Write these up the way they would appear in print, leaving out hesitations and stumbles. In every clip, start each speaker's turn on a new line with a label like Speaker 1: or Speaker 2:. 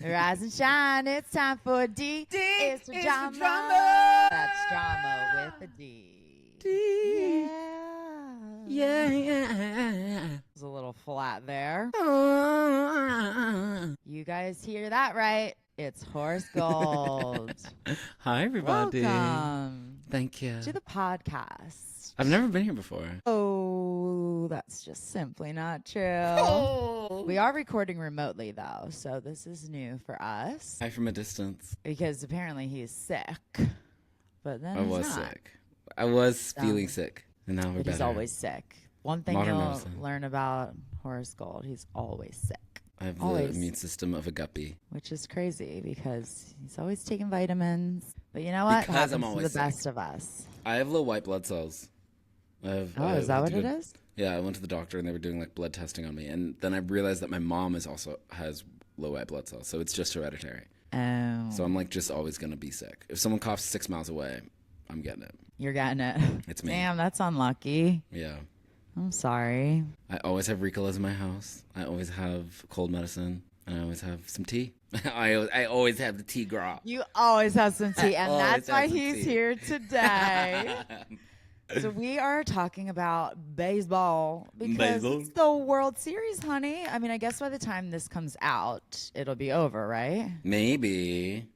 Speaker 1: Rise and shine, it's time for D. It's
Speaker 2: it's
Speaker 1: drama.
Speaker 2: drama.
Speaker 1: That's drama with a D.
Speaker 2: D.
Speaker 1: Yeah.
Speaker 2: Yeah.
Speaker 1: It's a little flat there. You guys hear that right? It's Horace Gold.
Speaker 2: Hi, everybody.
Speaker 1: Welcome
Speaker 2: Thank you.
Speaker 1: to the podcast.
Speaker 2: I've never been here before.
Speaker 1: Oh, that's just simply not true.
Speaker 2: Oh.
Speaker 1: We are recording remotely, though, so this is new for us.
Speaker 2: Hi from a distance.
Speaker 1: Because apparently he's sick. But then
Speaker 2: I
Speaker 1: he's
Speaker 2: was
Speaker 1: not.
Speaker 2: sick. I was feeling sick. And now we're
Speaker 1: But
Speaker 2: better.
Speaker 1: he's always sick. One thing
Speaker 2: Modern
Speaker 1: you'll
Speaker 2: medicine.
Speaker 1: learn about Horace Gold, he's always sick.
Speaker 2: I have
Speaker 1: always.
Speaker 2: the immune system of a guppy.
Speaker 1: Which is crazy because he's always taking vitamins. But you know what?
Speaker 2: Because
Speaker 1: Happens
Speaker 2: I'm
Speaker 1: to
Speaker 2: always
Speaker 1: the best of us.
Speaker 2: I have low white blood cells.
Speaker 1: Is that what it is?
Speaker 2: Yeah, I went to the doctor and they were doing like blood testing on me. And then I realized that my mom has low white blood cells. So it's just hereditary.
Speaker 1: Oh.
Speaker 2: So I'm like just always going to be sick. If someone coughs 6 miles away, I'm getting it.
Speaker 1: You're getting it.
Speaker 2: It's me.
Speaker 1: Damn, that's unlucky.
Speaker 2: Yeah.
Speaker 1: I'm sorry.
Speaker 2: I always have Ricolas in my house. I always have cold medicine. And I always have some tea. I always have the tea, girl.
Speaker 1: You always have some tea, and
Speaker 2: always
Speaker 1: that's why
Speaker 2: have some
Speaker 1: he's
Speaker 2: tea.
Speaker 1: here today. So we are talking about baseball because
Speaker 2: Baseball.
Speaker 1: it's the World Series, honey. I mean, I guess by the time this comes out, it'll be over, right?
Speaker 2: Maybe.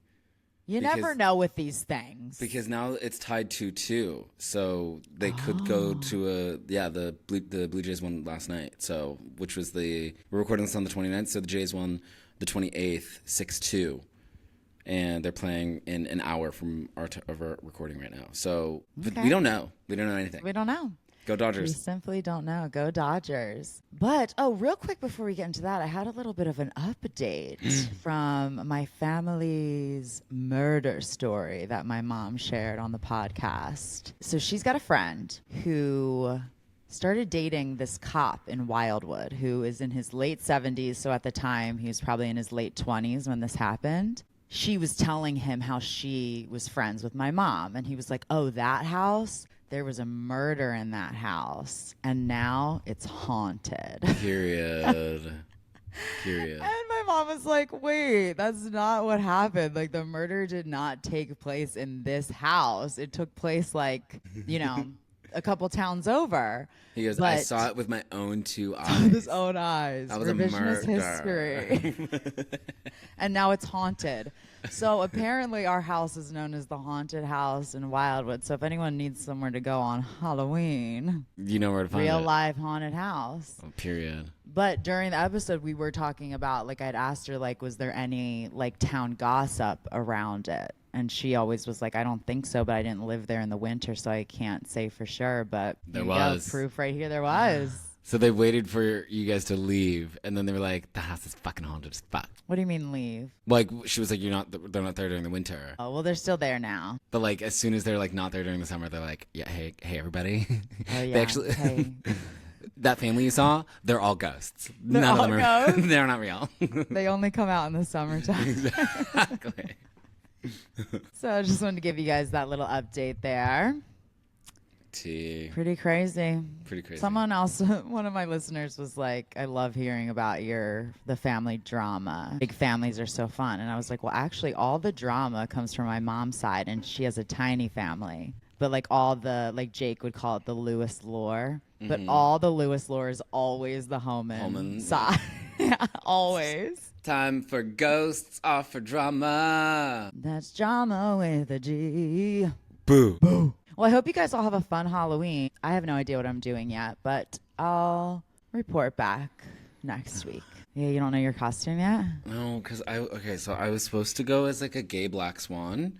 Speaker 1: You never know with these things.
Speaker 2: Because now it's tied 2-2. So they could go to the Blue Jays won last night. So, we're recording this on the 29th. So the Jays won the 28th, 6-2. And they're playing in an hour from our recording right now. So
Speaker 1: Okay.
Speaker 2: we don't know. We don't know anything.
Speaker 1: We don't know.
Speaker 2: Go
Speaker 1: We
Speaker 2: Dodgers.
Speaker 1: simply don't know. Go Dodgers. But, real quick before we get into that, I had a little bit of an update from my family's murder story that my mom shared on the podcast. So she's got a friend who started dating this cop in Wildwood who is in his late 70s. So at the time, he was probably in his late 20s when this happened. She was telling him how she was friends with my mom. And he was like, oh, that house? There was a murder in that house, and now it's haunted.
Speaker 2: Period. Period.
Speaker 1: And my mom was like, wait, that's not what happened. Like, the murder did not take place in this house. It took place, like, a couple towns over.
Speaker 2: He goes, I saw it with my own 2 eyes.
Speaker 1: With his own eyes.
Speaker 2: That was a
Speaker 1: Revisionist
Speaker 2: murder.
Speaker 1: history. And now it's haunted. So apparently our house is known as the haunted house in Wildwood. So if anyone needs somewhere to go on Halloween,
Speaker 2: You know where to find
Speaker 1: real
Speaker 2: it.
Speaker 1: life haunted house.
Speaker 2: Oh, period.
Speaker 1: But during the episode, we were talking about, like, I'd asked her, like, was there any, like, town gossip around it? And she always was like, I don't think so, but I didn't live there in the winter, so I can't say for sure. But
Speaker 2: There
Speaker 1: here you go,
Speaker 2: was.
Speaker 1: proof right here. There was.
Speaker 2: So they waited for you guys to leave, and then they were like, the house is fucking haunted as fuck.
Speaker 1: What do you mean leave?
Speaker 2: Like, she was like, they're not there during the winter.
Speaker 1: Oh, well, they're still there now.
Speaker 2: But, like, as soon as they're, like, not there during the summer, they're like, yeah, hey, everybody.
Speaker 1: Oh, yeah.
Speaker 2: They actually,
Speaker 1: Hey.
Speaker 2: that family you saw, they're all ghosts.
Speaker 1: They're
Speaker 2: None
Speaker 1: all
Speaker 2: of them are,
Speaker 1: ghosts?
Speaker 2: they're not real.
Speaker 1: They only come out in the summertime.
Speaker 2: Exactly.
Speaker 1: So I just wanted to give you guys that little update there.
Speaker 2: T.
Speaker 1: Pretty crazy.
Speaker 2: Pretty crazy.
Speaker 1: Someone else, one of my listeners was like, I love hearing about the family drama. Big families are so fun. And I was like, well, actually, all the drama comes from my mom's side, and she has a tiny family. But like like Jake would call it the Lewis lore. But all the Lewis lore is always the Homan side. Yeah, always.
Speaker 2: Time for ghosts, off for drama.
Speaker 1: That's drama with a G.
Speaker 2: Boo. Boo.
Speaker 1: Well, I hope you guys all have a fun Halloween. I have no idea what I'm doing yet, but I'll report back next week. Yeah, you don't know your costume yet?
Speaker 2: No, because so I was supposed to go as like a gay black swan,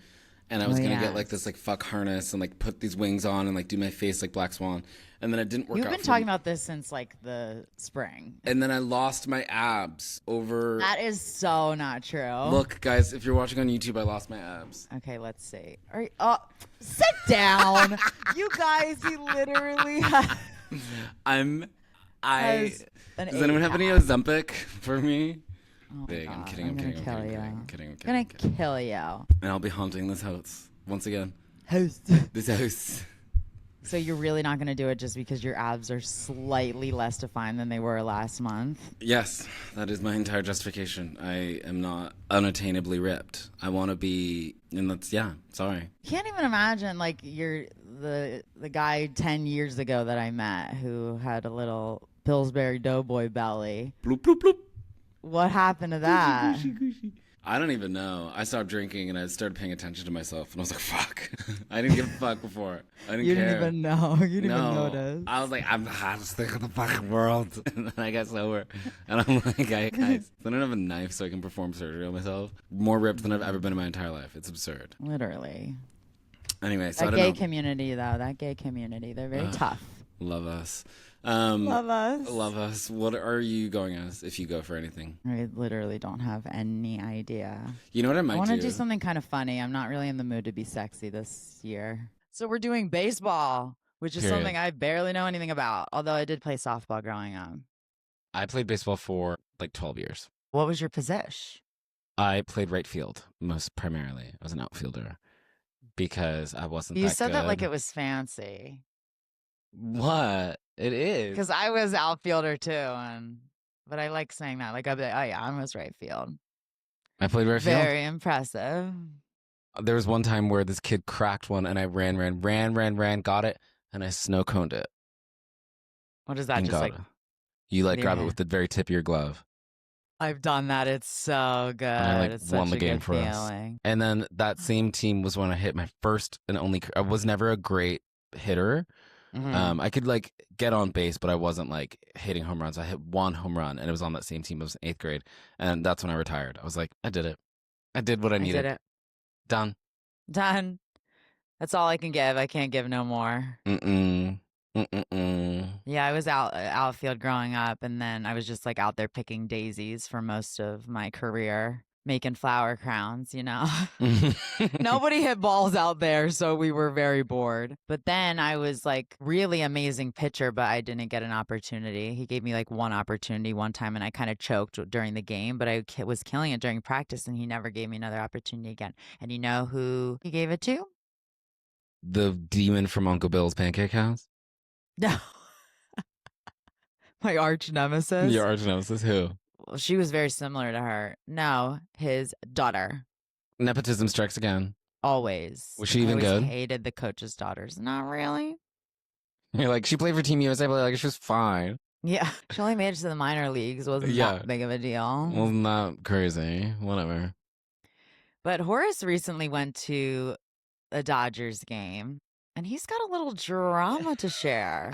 Speaker 2: and I was going to get like this like fuck harness and like put these wings on and like do my face like Black Swan, and then it didn't work out.
Speaker 1: You've been talking about this since like the spring.
Speaker 2: And then I lost my abs over.
Speaker 1: That is so not true.
Speaker 2: Look, guys, if you're watching on YouTube, I lost my abs.
Speaker 1: Okay, let's see. All right, sit down. You guys, he literally has
Speaker 2: Does
Speaker 1: an
Speaker 2: anyone have any Ozempic for me?
Speaker 1: Oh
Speaker 2: Big,
Speaker 1: God,
Speaker 2: I'm kidding.
Speaker 1: I'm
Speaker 2: kidding.
Speaker 1: gonna kill you.
Speaker 2: And I'll be haunting this house once again.
Speaker 1: Host.
Speaker 2: This house.
Speaker 1: So you're really not going to do it just because your abs are slightly less defined than they were last month?
Speaker 2: Yes, that is my entire justification. I am not unattainably ripped. I want to be, and that's, yeah, sorry.
Speaker 1: Can't even imagine like you're the guy 10 years ago that I met who had a little Pillsbury Doughboy belly.
Speaker 2: Bloop, bloop, bloop.
Speaker 1: What happened to that?
Speaker 2: I don't even know. I stopped drinking and I started paying attention to myself, and I was like, "Fuck!" I didn't give a fuck before. I didn't
Speaker 1: You
Speaker 2: care.
Speaker 1: didn't even know. You didn't even
Speaker 2: No,
Speaker 1: notice.
Speaker 2: I was like, "I'm the hottest thing in the fucking world," and then I got sober, and I'm like, "Guys, I don't have a knife, so I can perform surgery on myself. More ripped than I've ever been in my entire life. It's absurd."
Speaker 1: Literally.
Speaker 2: Anyway, so
Speaker 1: That
Speaker 2: I
Speaker 1: gay
Speaker 2: don't know.
Speaker 1: community, though, that gay community, they're very tough.
Speaker 2: Love us.
Speaker 1: Love us.
Speaker 2: Love us. What are you going as if you go for anything?
Speaker 1: I literally don't have any idea.
Speaker 2: You know what I might
Speaker 1: I want
Speaker 2: do?
Speaker 1: to do something kind of funny. I'm not really in the mood to be sexy this year. So we're doing baseball, which is
Speaker 3: Period.
Speaker 1: something I barely know anything about, although I did play softball growing up.
Speaker 3: I played baseball for like 12 years.
Speaker 1: What was your position?
Speaker 3: I played right field most primarily. I was an outfielder because I wasn't
Speaker 1: You
Speaker 3: that
Speaker 1: said that like
Speaker 3: good.
Speaker 1: it was fancy.
Speaker 3: What? It is.
Speaker 1: Because I was outfielder too, but I like saying that. Like I'd be like, oh yeah, I was right field.
Speaker 3: I played right field.
Speaker 1: Very impressive.
Speaker 3: There was one time where this kid cracked one and I ran, got it, and I snow coned it.
Speaker 1: What is that?
Speaker 3: And
Speaker 1: Just
Speaker 3: got
Speaker 1: like
Speaker 3: it. You like
Speaker 1: with your
Speaker 3: grab it
Speaker 1: hand?
Speaker 3: with the very tip of your glove.
Speaker 1: I've done that. It's so good.
Speaker 3: And I like
Speaker 1: It's
Speaker 3: won
Speaker 1: such
Speaker 3: the
Speaker 1: a
Speaker 3: game
Speaker 1: good
Speaker 3: for us.
Speaker 1: feeling.
Speaker 3: And then that same team was when I hit my first and only. I was never a great hitter.
Speaker 1: Mhm.
Speaker 3: I could like get on base, but I wasn't like hitting home runs. I hit one home run, and it was on that same team. It was in 8th grade, and that's when I retired. I was like, I did it. I did what I
Speaker 1: I
Speaker 3: needed.
Speaker 1: did it.
Speaker 3: Done.
Speaker 1: Done. That's all I can give. I can't give no more.
Speaker 3: Mm-mm. Mm-mm.
Speaker 1: Yeah, I was outfield growing up, and then I was just like out there picking daisies for most of my career, making flower crowns, you know. Nobody hit balls out there, so we were very bored. But then I was like really amazing pitcher, but I didn't get an opportunity. He gave me like one opportunity one time, and I kind of choked during the game, but I was killing it during practice, and he never gave me another opportunity again. And you know who he gave it to?
Speaker 3: The demon from Uncle Bill's Pancake House.
Speaker 1: No. My arch nemesis.
Speaker 3: Your arch nemesis, who?
Speaker 1: Well, she was very similar to her. No, his daughter.
Speaker 3: Nepotism strikes again.
Speaker 1: Always.
Speaker 3: Was she
Speaker 1: I
Speaker 3: even
Speaker 1: always
Speaker 3: good?
Speaker 1: hated the coach's daughters. Not really.
Speaker 3: You're like, she played for Team USA, but like, she was fine.
Speaker 1: Yeah. She only made it to the minor leagues. Wasn't
Speaker 3: Yeah.
Speaker 1: that big of a deal.
Speaker 3: Wasn't that crazy? Whatever.
Speaker 1: But Horace recently went to a Dodgers game, and he's got a little drama to share.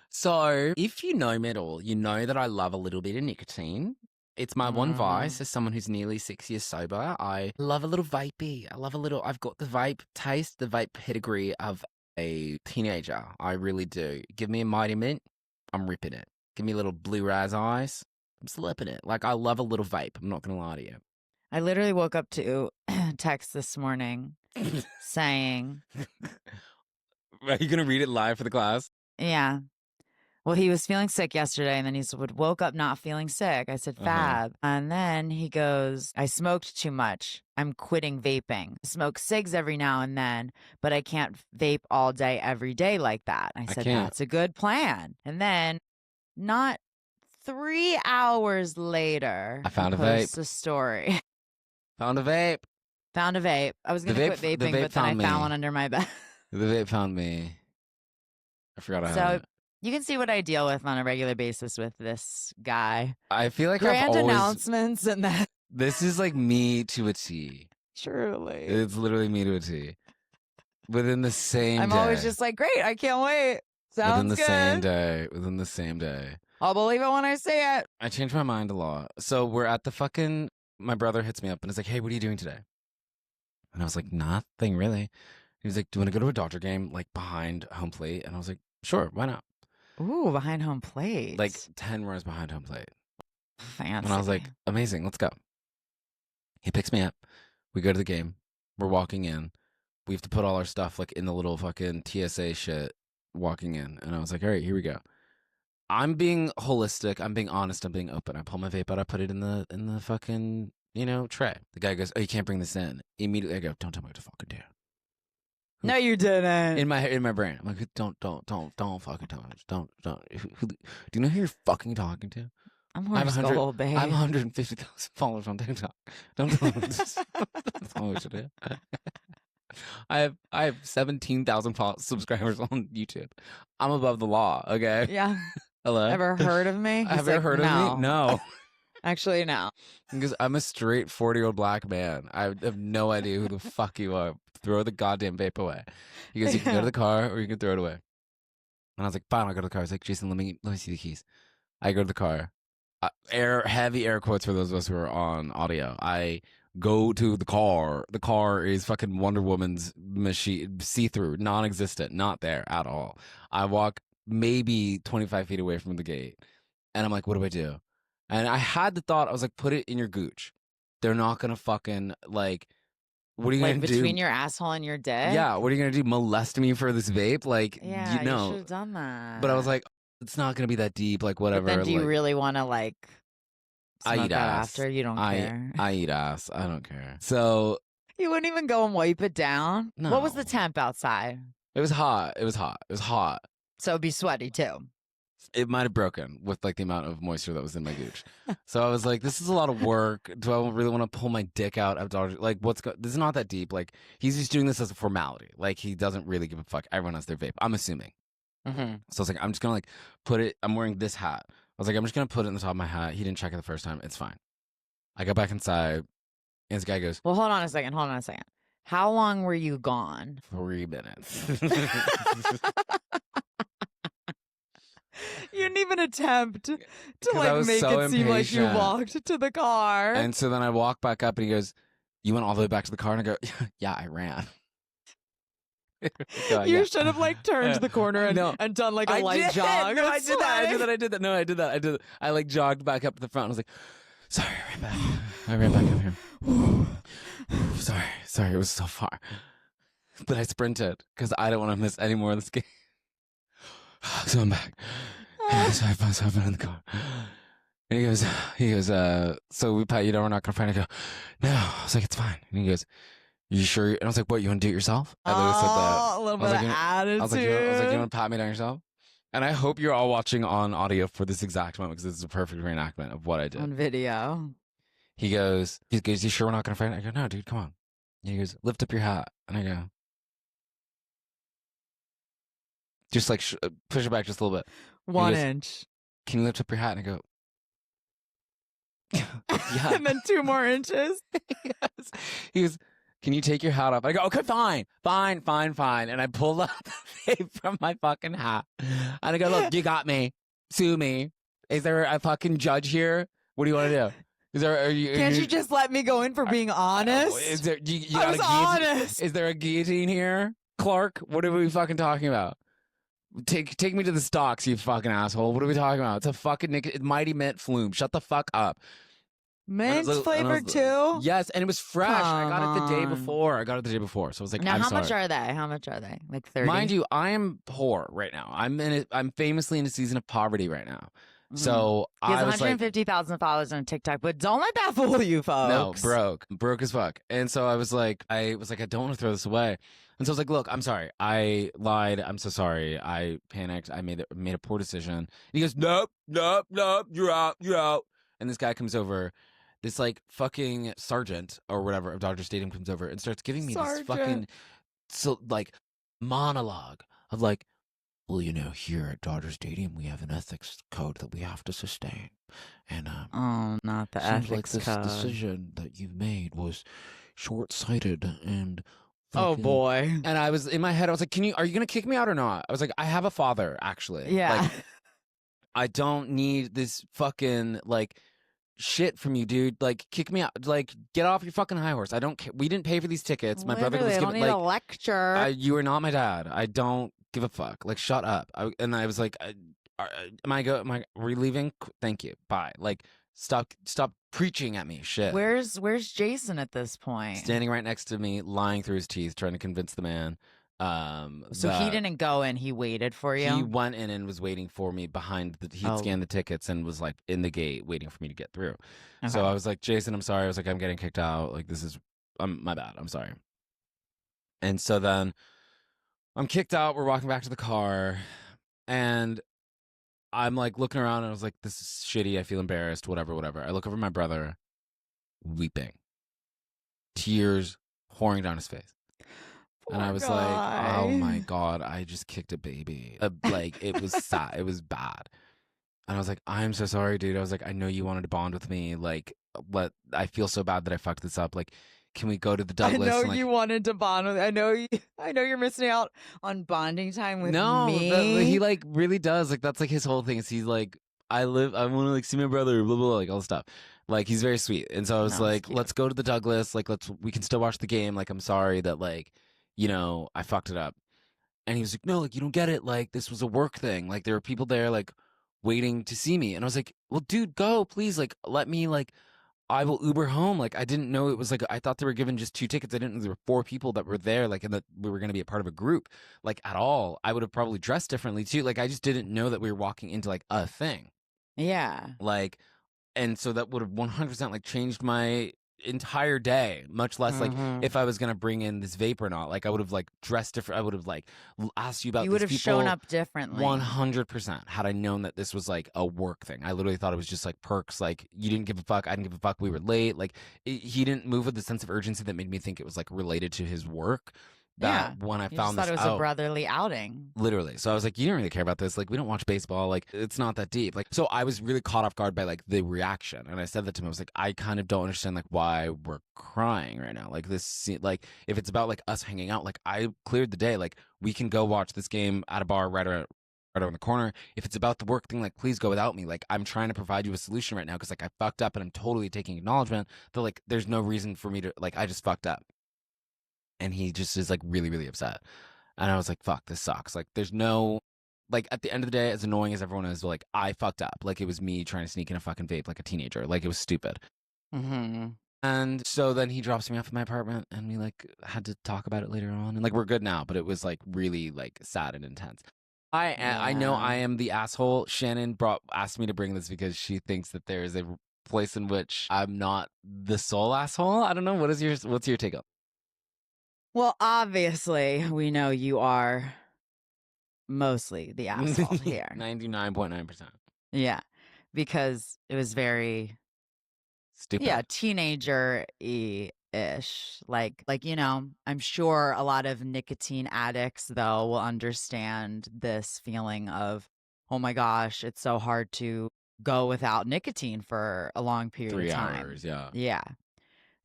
Speaker 3: So, if you know me at all, you know that I love a little bit of nicotine. It's my one vice as someone who's nearly 6 years sober. I love a little vapey. I've got the vape taste, the vape pedigree of a teenager. I really do. Give me a Mighty Mint, I'm ripping it. Give me a little Blue Raz Ice, I'm slipping it. Like, I love a little vape. I'm not going to lie to you.
Speaker 1: I literally woke up to text this morning saying,
Speaker 3: Are you going to read it live for the class?
Speaker 1: yeah. Well, he was feeling sick yesterday, and then he woke up not feeling sick. I said, fab. And then he goes, I smoked too much. I'm quitting vaping. I smoke cigs every now and then, but I can't vape all day, every day like that. I said,
Speaker 3: can't.
Speaker 1: that's a good plan. And then not 3 hours later,
Speaker 3: I found
Speaker 1: he
Speaker 3: a vape.
Speaker 1: posts a story.
Speaker 3: Found a vape.
Speaker 1: Found a vape. I was going to quit
Speaker 3: The
Speaker 1: vaping,
Speaker 3: vape
Speaker 1: but then I
Speaker 3: found me.
Speaker 1: found one under my bed.
Speaker 3: The vape found me. I forgot I had
Speaker 1: So
Speaker 3: it.
Speaker 1: you can see what I deal with on a regular basis with this guy.
Speaker 3: I feel like
Speaker 1: Grand
Speaker 3: I've always...
Speaker 1: announcements and then
Speaker 3: This is like me to a T.
Speaker 1: truly.
Speaker 3: It's literally me to a T. Within the same
Speaker 1: I'm
Speaker 3: day.
Speaker 1: always just like, great, I can't wait.
Speaker 3: Within
Speaker 1: Sounds
Speaker 3: the
Speaker 1: good.
Speaker 3: same day. Within the same day.
Speaker 1: I'll believe it when I see it.
Speaker 3: I change my mind a lot. So we're at the fucking... My brother hits me up and is like, hey, what are you doing today? And I was like, nothing really. He was like, do you want to go to a Dodger game like behind home plate? And I was like, sure, why not?
Speaker 1: Ooh, behind home plate.
Speaker 3: Like 10 rows behind home plate.
Speaker 1: fancy.
Speaker 3: And I was like, amazing, let's go. He picks me up. We go to the game. We're walking in. We have to put all our stuff like in the little fucking TSA shit walking in. And I was like, all right, here we go. I'm being holistic. I'm being honest. I'm being open. I pull my vape out. I put it in the fucking, tray. The guy goes, oh, you can't bring this in. Immediately I go, don't tell me what to fucking do.
Speaker 1: No, you didn't.
Speaker 3: In my brain, I'm like, don't fucking talk. Don't. Do you know who you're fucking talking to?
Speaker 1: I'm Horace Gold, babe.
Speaker 3: I have 150,000 followers on TikTok. Don't tell them. That's all we should do. I have 17,000 subscribers on YouTube. I'm above the law. Okay.
Speaker 1: Yeah.
Speaker 3: Hello.
Speaker 1: Ever heard of me?
Speaker 3: Have you ever heard of me? No.
Speaker 1: Actually, no.
Speaker 3: Because I'm a straight 40-year-old black man. I have no idea who the fuck you are. Throw the goddamn vape away. He goes, you can go to the car or you can throw it away. And I was like, fine, I'll go to the car. I was like, Jason, let me see the keys. I go to the car. Heavy air quotes for those of us who are on audio. I go to the car. The car is fucking Wonder Woman's machine, see-through, non-existent, not there at all. I walk maybe 25 feet away from the gate. And I'm like, what do I do? And I had the thought, I was like, put it in your gooch. They're not going to fucking, like, what are you going to do?
Speaker 1: Between your asshole and your dick?
Speaker 3: Yeah, what are you going to do? Molest me for this vape? Like,
Speaker 1: yeah,
Speaker 3: you know.
Speaker 1: You should have done that.
Speaker 3: But I was like, it's not going to be that deep, like, whatever.
Speaker 1: But then do you
Speaker 3: like,
Speaker 1: really want to, like,
Speaker 3: I eat ass.
Speaker 1: after? You don't care.
Speaker 3: I eat ass. I don't care. So.
Speaker 1: You wouldn't even go and wipe it down?
Speaker 3: No.
Speaker 1: What was the temp outside?
Speaker 3: It was hot. It was hot.
Speaker 1: So it'd be sweaty, too.
Speaker 3: It might have broken with like the amount of moisture that was in my gooch. So I was like, this is a lot of work. Do I really want to pull my dick out of Dodger? Like, this is not that deep. Like, he's just doing this as a formality. Like, he doesn't really give a fuck. Everyone has their vape. I'm assuming.
Speaker 1: Mm-hmm.
Speaker 3: So I was like, I'm just going to like put it. I'm wearing this hat. I was like, I'm just going to put it in the top of my hat. He didn't check it the first time. It's fine. I got back inside. And this guy goes,
Speaker 1: well, hold on a second. How long were you gone?
Speaker 3: 3 minutes.
Speaker 1: You didn't even attempt to like make
Speaker 3: so
Speaker 1: it seem like you
Speaker 3: impatient.
Speaker 1: walked to the car.
Speaker 3: And so then I walk back up and he goes, you went all the way back to the car? And I go, yeah, I ran.
Speaker 1: You should have like turned the corner and done like a light jog.
Speaker 3: No, I did that. No, I did that. I like jogged back up to the front. I was like, sorry, I ran back up here. Sorry, it was so far. But I sprinted because I don't want to miss any more of this game. So I'm back. So I've been in the car. And he goes, so we pat you down, we're not gonna find it. I go, no. I was like, it's fine. And he goes, you sure? And I was like, what, you want to do it yourself? I literally said that.
Speaker 1: A little bit of attitude.
Speaker 3: I was like, you want to pat me down yourself? And I hope you're all watching on audio for this exact moment because this is a perfect reenactment of what I did.
Speaker 1: On video.
Speaker 3: He goes, you sure we're not gonna find it? I go, no, dude, come on. And he goes, lift up your hat. And I go, just like push it back just a little bit.
Speaker 1: 1 inch.
Speaker 3: Can you lift up your hat? And I go, yeah.
Speaker 1: And then 2 more inches.
Speaker 3: Yes. He goes, can you take your hat off? I go, okay, fine. And I pulled out the vape from my fucking hat. And I go, look, you got me. Sue me. Is there a fucking judge here? What do you want to do? Is there?
Speaker 1: Can't you just let me go in for being honest?
Speaker 3: Is there? You
Speaker 1: I was honest.
Speaker 3: Is there a guillotine here, Clark? What are we fucking talking about? Take me to the stocks, you fucking asshole. What are we talking about? It's a fucking Mighty Mint Flume. Shut the fuck up.
Speaker 1: Mint flavor too?
Speaker 3: Yes, and it was fresh.
Speaker 1: Come
Speaker 3: I got it the day
Speaker 1: on.
Speaker 3: before. So I was like,
Speaker 1: Now,
Speaker 3: I'm
Speaker 1: how
Speaker 3: sorry.
Speaker 1: much are they? How much are they? Like 30?
Speaker 3: Mind you, I am poor right now. I'm famously in a season of poverty right now. So
Speaker 1: he has
Speaker 3: I was
Speaker 1: 150,000 followers on TikTok, but don't let that fool you, folks.
Speaker 3: No, broke as fuck. And so I was like, I don't want to throw this away. And so I was like, look, I'm sorry. I lied. I'm so sorry. I panicked. I made a poor decision. And he goes, nope, you're out. And this guy comes over, this like fucking sergeant or whatever of Dodger Stadium comes over and starts giving me this fucking like monologue of like, well, you know, here at Dodger Stadium, we have an ethics code that we have to sustain. And
Speaker 1: oh, not the
Speaker 3: seems
Speaker 1: ethics
Speaker 3: like this
Speaker 1: code.
Speaker 3: decision that you've made was short-sighted and
Speaker 1: oh boy.
Speaker 3: And I was in my head, I was like, are you gonna kick me out or not? I was like, I have a father, actually.
Speaker 1: Yeah.
Speaker 3: Like, I don't need this fucking like shit from you, dude. Like, kick me out. Like, get off your fucking high horse. I don't care. We didn't pay for these tickets. My brother was
Speaker 1: I don't
Speaker 3: giving
Speaker 1: need
Speaker 3: like
Speaker 1: a lecture.
Speaker 3: you are not my dad. I don't give a fuck. Like, shut up. And I was like, are we leaving? Thank you. Bye. Like, stop preaching at me. Shit.
Speaker 1: Where's Jason at this point?
Speaker 3: Standing right next to me, lying through his teeth, trying to convince the man.
Speaker 1: So he didn't go in. He waited for you.
Speaker 3: He went in and was waiting for me behind he'd scanned the tickets and was like in the gate waiting for me to get through. Okay. So I was like, Jason, I'm sorry. I was like, I'm getting kicked out. Like, this is my bad. I'm sorry. And so then I'm kicked out. We're walking back to the car, and I'm like looking around, and I was like, "This is shitty. I feel embarrassed. Whatever, whatever." I look over at my brother, weeping, tears pouring down his face. And I
Speaker 1: Poor
Speaker 3: was like, oh my
Speaker 1: guy.
Speaker 3: God, I just kicked a baby. Like, it was sad. It was bad. And I was like, I'm so sorry, dude. I was like, I know you wanted to bond with me. Like, I feel so bad that I fucked this up. Like, can we go to the
Speaker 1: I
Speaker 3: Douglas?
Speaker 1: know
Speaker 3: And like,
Speaker 1: you wanted to bond with. I know you're missing out on bonding time with
Speaker 3: no, he
Speaker 1: me.
Speaker 3: like really does. Like, that's like his whole thing is he's like, I want to like see my brother, blah, blah, blah, like all this stuff. Like, he's very sweet. And so I was
Speaker 1: No, it's
Speaker 3: like,
Speaker 1: cute.
Speaker 3: let's go to the Douglas. Like, we can still watch the game. Like, I'm sorry that like, I fucked it up. And he was like, no, like, you don't get it. Like, this was a work thing. Like, there were people there, like, waiting to see me. And I was like, well, dude, go, please. Like, let me, like, I will Uber home. Like, I didn't know it was like, I thought they were given just 2 tickets. I didn't know there were 4 people that were there, like, and that we were going to be a part of a group, like, at all. I would have probably dressed differently, too. Like, I just didn't know that we were walking into, like, a thing.
Speaker 1: Yeah.
Speaker 3: Like, and so that would have 100% like changed my entire day, much less like if I was gonna bring in this vape or not. Like I would have like dressed different. I would have like asked you about
Speaker 1: You would
Speaker 3: these
Speaker 1: have shown
Speaker 3: people
Speaker 1: up differently.
Speaker 3: 100% had I known that this was like a work thing. I literally thought it was just like perks. Like you didn't give a fuck, I didn't give a fuck. We were late. Like he didn't move with the sense of urgency that made me think it was like related to his work.
Speaker 1: Yeah.
Speaker 3: That when I
Speaker 1: You just
Speaker 3: found
Speaker 1: thought
Speaker 3: this
Speaker 1: it was a
Speaker 3: out,
Speaker 1: brotherly outing.
Speaker 3: literally. So I was like, you don't really care about this. Like, we don't watch baseball. Like, it's not that deep. Like, so I was really caught off guard by like the reaction. And I said that to him. I was like, I kind of don't understand like why we're crying right now. Like like if it's about like us hanging out, like I cleared the day. Like we can go watch this game at a bar right around the corner. If it's about the work thing, like please go without me. Like I'm trying to provide you a solution right now because like I fucked up and I'm totally taking acknowledgement that like there's no reason for me to like I just fucked up. And he just is like really, really upset. And I was like, fuck, this sucks. Like, there's no, like, at the end of the day, as annoying as everyone is, like, I fucked up. Like, it was me trying to sneak in a fucking vape like a teenager. Like, it was stupid.
Speaker 1: Mm-hmm.
Speaker 3: And so then he drops me off at my apartment and we, like, had to talk about it later on. And, like, we're good now, but it was, like, really, like, sad and intense. I know
Speaker 1: Yeah.
Speaker 3: I am the asshole. Shannon asked me to bring this because she thinks that there is a place in which I'm not the sole asshole. I don't know. What's your take on?
Speaker 1: Well, obviously, we know you are mostly the asshole here.
Speaker 3: 99.9%.
Speaker 1: Yeah. Because it was very
Speaker 3: Stupid.
Speaker 1: teenager-ish. Like, I'm sure a lot of nicotine addicts though will understand this feeling of, oh my gosh, it's so hard to go without nicotine for a long period
Speaker 3: 3
Speaker 1: of time.
Speaker 3: hours, yeah.
Speaker 1: Yeah.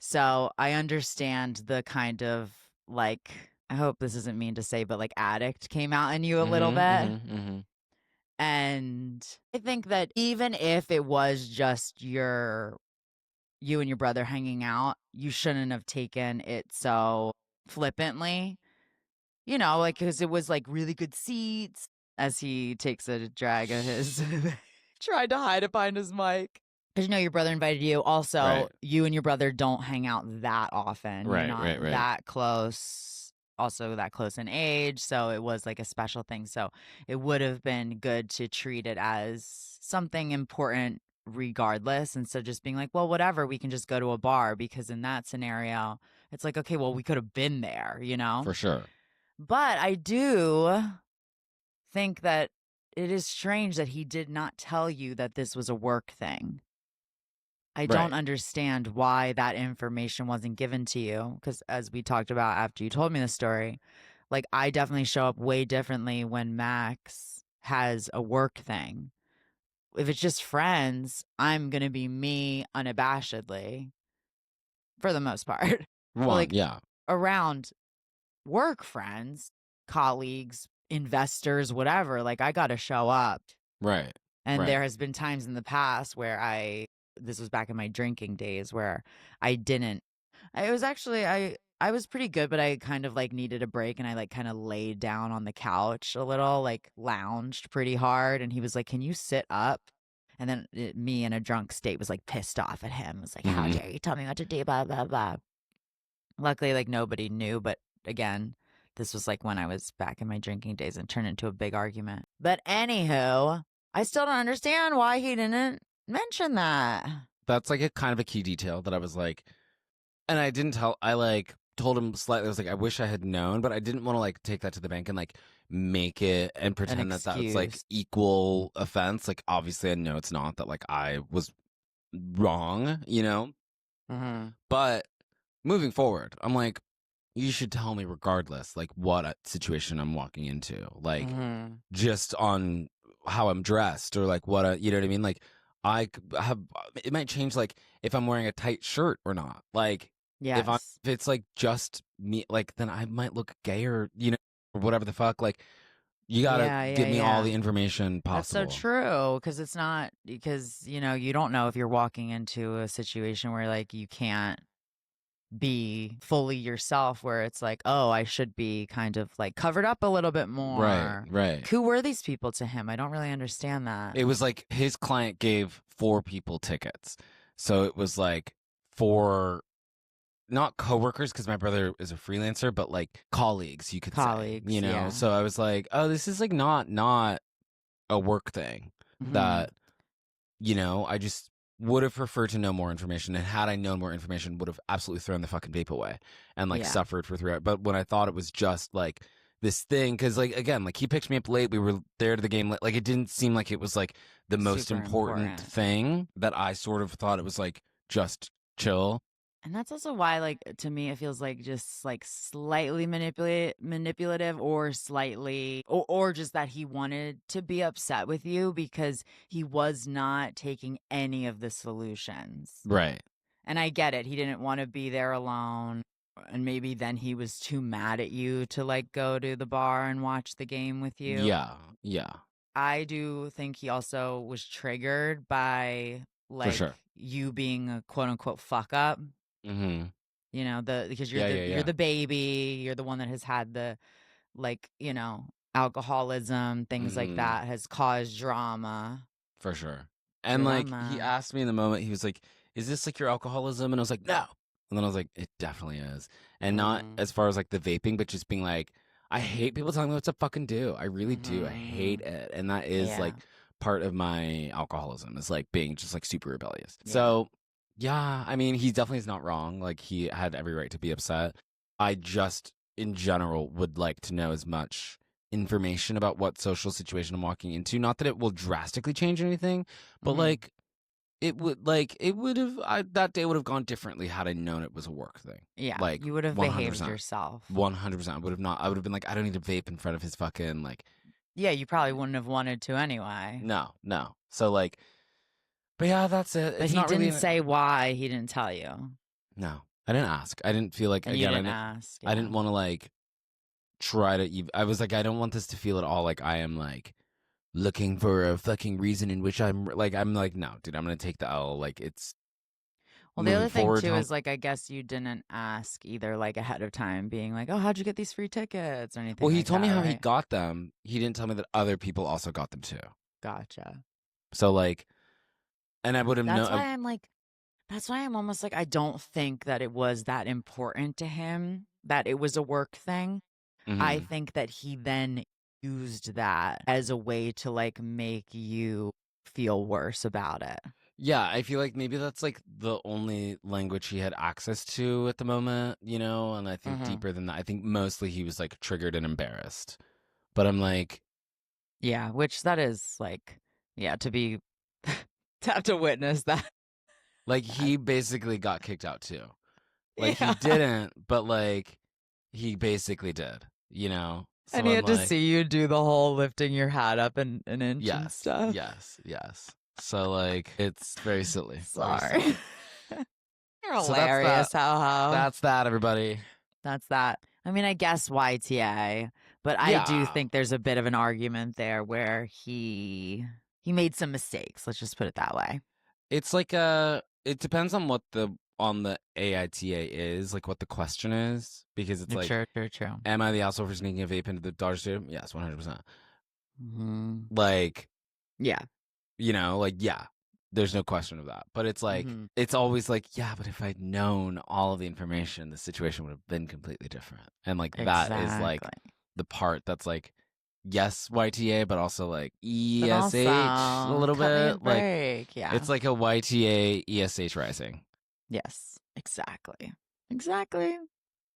Speaker 1: So I understand the kind of like, I hope this isn't mean to say, but like addict came out in you a little bit. And I think that even if it was just you and your brother hanging out, you shouldn't have taken it so flippantly, like, because it was like really good seats as he takes a drag of his, tried to hide it behind his mic. Because your brother invited you. Also,
Speaker 3: Right.
Speaker 1: you and your brother don't hang out that often. You're
Speaker 3: Right,
Speaker 1: not
Speaker 3: right.
Speaker 1: that close, also that close in age. So it was like a special thing. So it would have been good to treat it as something important regardless, instead of just being like, well, whatever, we can just go to a bar. Because in that scenario, it's like, okay, well, we could have been there,
Speaker 3: For sure.
Speaker 1: But I do think that it is strange that he did not tell you that this was a work thing. I don't
Speaker 3: Right.
Speaker 1: understand why that information wasn't given to you. Because as we talked about after you told me the story, like I definitely show up way differently when Max has a work thing. If it's just friends, I'm going to be me unabashedly for the most part. But like
Speaker 3: Yeah.
Speaker 1: around work friends, colleagues, investors, whatever, like I got to show up.
Speaker 3: Right.
Speaker 1: And
Speaker 3: Right.
Speaker 1: there has been times in the past where this was back in my drinking days where I didn't, it was actually, I was pretty good, but I kind of like needed a break and I like kind of laid down on the couch a little, like lounged pretty hard. And he was like, can you sit up? And then me in a drunk state was like pissed off at him. Was like, how dare you tell me what to do, blah, blah, blah. Luckily, like nobody knew, but again, this was like when I was back in my drinking days and turned into a big argument. But anywho, I still don't understand why he didn't mention that.
Speaker 3: That's like a kind of a key detail that I was like, and I didn't tell, I like told him slightly. I was like, I wish I had known, but I didn't want to like take that to the bank and like make it and pretend that was like
Speaker 1: excuse.
Speaker 3: equal offense. Like, obviously, I know it's not that like I was wrong, you know. But moving forward, I'm like, you should tell me regardless, like what situation I'm walking into, like just on how I'm dressed or like what you know what I mean. Like have it might change like if I'm wearing a tight shirt or not. Like
Speaker 1: Yes.
Speaker 3: if it's like just me, like then I might look gayer, you know, or whatever the fuck. Like you gotta
Speaker 1: Yeah,
Speaker 3: give
Speaker 1: yeah,
Speaker 3: me all
Speaker 1: yeah.
Speaker 3: the information
Speaker 1: That's so
Speaker 3: possible.
Speaker 1: true because it's not because you don't know if you're walking into a situation where like you can't be fully yourself where it's like, oh, I should be kind of like covered up a little bit
Speaker 3: Right,
Speaker 1: more.
Speaker 3: right.
Speaker 1: Who were these people to him? I don't really understand that.
Speaker 3: It was like his client gave 4 people tickets. So it was like 4 not coworkers because my brother is a freelancer, but like colleagues, you could say,
Speaker 1: Colleagues, yeah.
Speaker 3: So I was like, oh, this is like not a work thing that, I just would have preferred to know more information. And had I known more information, would have absolutely thrown the fucking vape away and like
Speaker 1: Yeah.
Speaker 3: suffered for 3 hours. But when I thought it was just like this thing, because like, again, like he picked me up late. We were there to the game. Like it didn't seem like it was like the most
Speaker 1: Super
Speaker 3: important thing that I sort of thought it was like just chill.
Speaker 1: And that's also why, like, to me, it feels like just like slightly manipulative or slightly, or just that he wanted to be upset with you because he was not taking any of the solutions.
Speaker 3: Right.
Speaker 1: And I get it. He didn't want to be there alone. And maybe then he was too mad at you to like go to the bar and watch the game with you.
Speaker 3: Yeah. Yeah.
Speaker 1: I do think he also was triggered by like
Speaker 3: sure.
Speaker 1: you being a quote unquote fuck up.
Speaker 3: Mm-hmm.
Speaker 1: Because you're the baby, you're the one that has had the like, alcoholism, things like that has caused drama.
Speaker 3: For sure. And like he
Speaker 1: Drama.
Speaker 3: asked me in the moment, he was like, "Is this like your alcoholism?" And I was like, "No." And then I was like, "It definitely is." And not as far as like the vaping, but just being like, I hate people telling me what to fucking do. I really do. I hate it. And that is like part of my alcoholism is like being just like super rebellious.
Speaker 1: Yeah.
Speaker 3: So yeah, I mean, he definitely is not wrong. Like he had every right to be upset. I just in general would like to know as much information about what social situation I'm walking into. Not that it will drastically change anything, but like it would have that day would have gone differently had I known it was a work thing.
Speaker 1: Yeah.
Speaker 3: Like
Speaker 1: You would have
Speaker 3: 100%.
Speaker 1: behaved yourself.
Speaker 3: 100%. I would have not. I would have been like, I don't need to vape in front of his fucking like.
Speaker 1: Yeah, you probably wouldn't have wanted to anyway.
Speaker 3: No. So like, but yeah, that's it.
Speaker 1: But
Speaker 3: it's
Speaker 1: he
Speaker 3: not
Speaker 1: didn't
Speaker 3: really
Speaker 1: say why he didn't tell you.
Speaker 3: No, I didn't ask. I didn't feel like
Speaker 1: And
Speaker 3: again.
Speaker 1: you didn't ask.
Speaker 3: I didn't want to like try to. I was like, I don't want this to feel at all like I am like looking for a fucking reason in which I'm like, no, dude, I'm gonna take the L. Like it's.
Speaker 1: Well, the other thing
Speaker 3: forward,
Speaker 1: too is like I guess you didn't ask either, like ahead of time, being like, "Oh, how'd you get these free tickets?" or anything.
Speaker 3: Well, he
Speaker 1: like
Speaker 3: told me
Speaker 1: that,
Speaker 3: how
Speaker 1: right?
Speaker 3: he got them. He didn't tell me that other people also got them too.
Speaker 1: Gotcha.
Speaker 3: So like, and I would have known.
Speaker 1: That's why I'm almost like I don't think that it was that important to him that it was a work thing. I think that he then used that as a way to like make you feel worse about it.
Speaker 3: Yeah, I feel like maybe that's like the only language he had access to at the moment, and I think deeper than that, I think mostly he was like triggered and embarrassed. But I'm like,
Speaker 1: yeah, which that is like, yeah, to have to witness that.
Speaker 3: Like he basically got kicked out too. Like
Speaker 1: Yeah.
Speaker 3: he didn't, but like he basically did, So
Speaker 1: And he
Speaker 3: I'm
Speaker 1: had to
Speaker 3: like,
Speaker 1: see you do the whole lifting your hat up an inch and stuff.
Speaker 3: Yes. So like it's very silly.
Speaker 1: Sorry.
Speaker 3: Very silly.
Speaker 1: You're
Speaker 3: So
Speaker 1: hilarious, how.
Speaker 3: That's that, everybody.
Speaker 1: That's that. I mean, I guess YTA, but I do think there's a bit of an argument there where he made some mistakes. Let's just put it that way.
Speaker 3: It's like it depends on what the AITA is, like what the question is, because it's like,
Speaker 1: True.
Speaker 3: am I the asshole for sneaking a vape into the Dodger Stadium? Yes, 100%.
Speaker 1: Like, yeah.
Speaker 3: Like, yeah, there's no question of that. But it's like, it's always like, yeah, but if I'd known all of the information, the situation would have been completely different. And like, that is like the part that's like, yes, YTA, but also like ESH a little bit. Like,
Speaker 1: yeah.
Speaker 3: It's like a YTA ESH rising.
Speaker 1: Yes, exactly.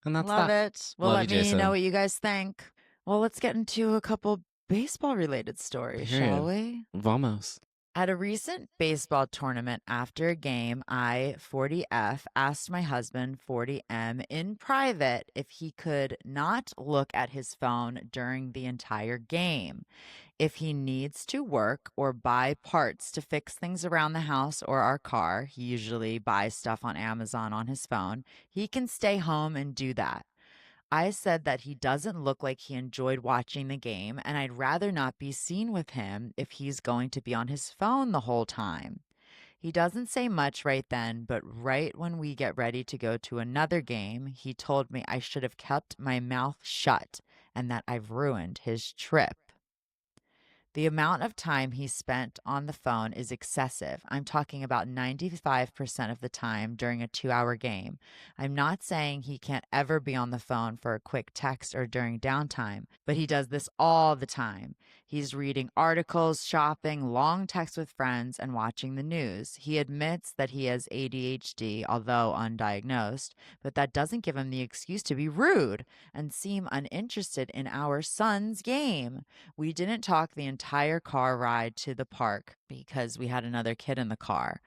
Speaker 3: And that's
Speaker 1: Love
Speaker 3: that.
Speaker 1: it. Well,
Speaker 3: Love
Speaker 1: let
Speaker 3: you,
Speaker 1: me know
Speaker 3: Jason.
Speaker 1: what you guys think. Well, let's get into a couple baseball related stories, shall
Speaker 3: Period.
Speaker 1: we?
Speaker 3: Vamos.
Speaker 1: At a recent baseball tournament after a game, I, 40F, asked my husband, 40M, in private if he could not look at his phone during the entire game. If he needs to work or buy parts to fix things around the house or our car, he usually buys stuff on Amazon on his phone, he can stay home and do that. I said that he doesn't look like he enjoyed watching the game, and I'd rather not be seen with him if he's going to be on his phone the whole time. He doesn't say much right then, but right when we get ready to go to another game, he told me I should have kept my mouth shut and that I've ruined his trip. The amount of time he spent on the phone is excessive. I'm talking about 95% of the time during a 2 hour game. I'm not saying he can't ever be on the phone for a quick text or during downtime, but he does this all the time. He's reading articles, shopping, long texts with friends, and watching the news. He admits that he has ADHD, although undiagnosed, but that doesn't give him the excuse to be rude and seem uninterested in our son's game. We didn't talk the entire car ride to the park because we had another kid in the car.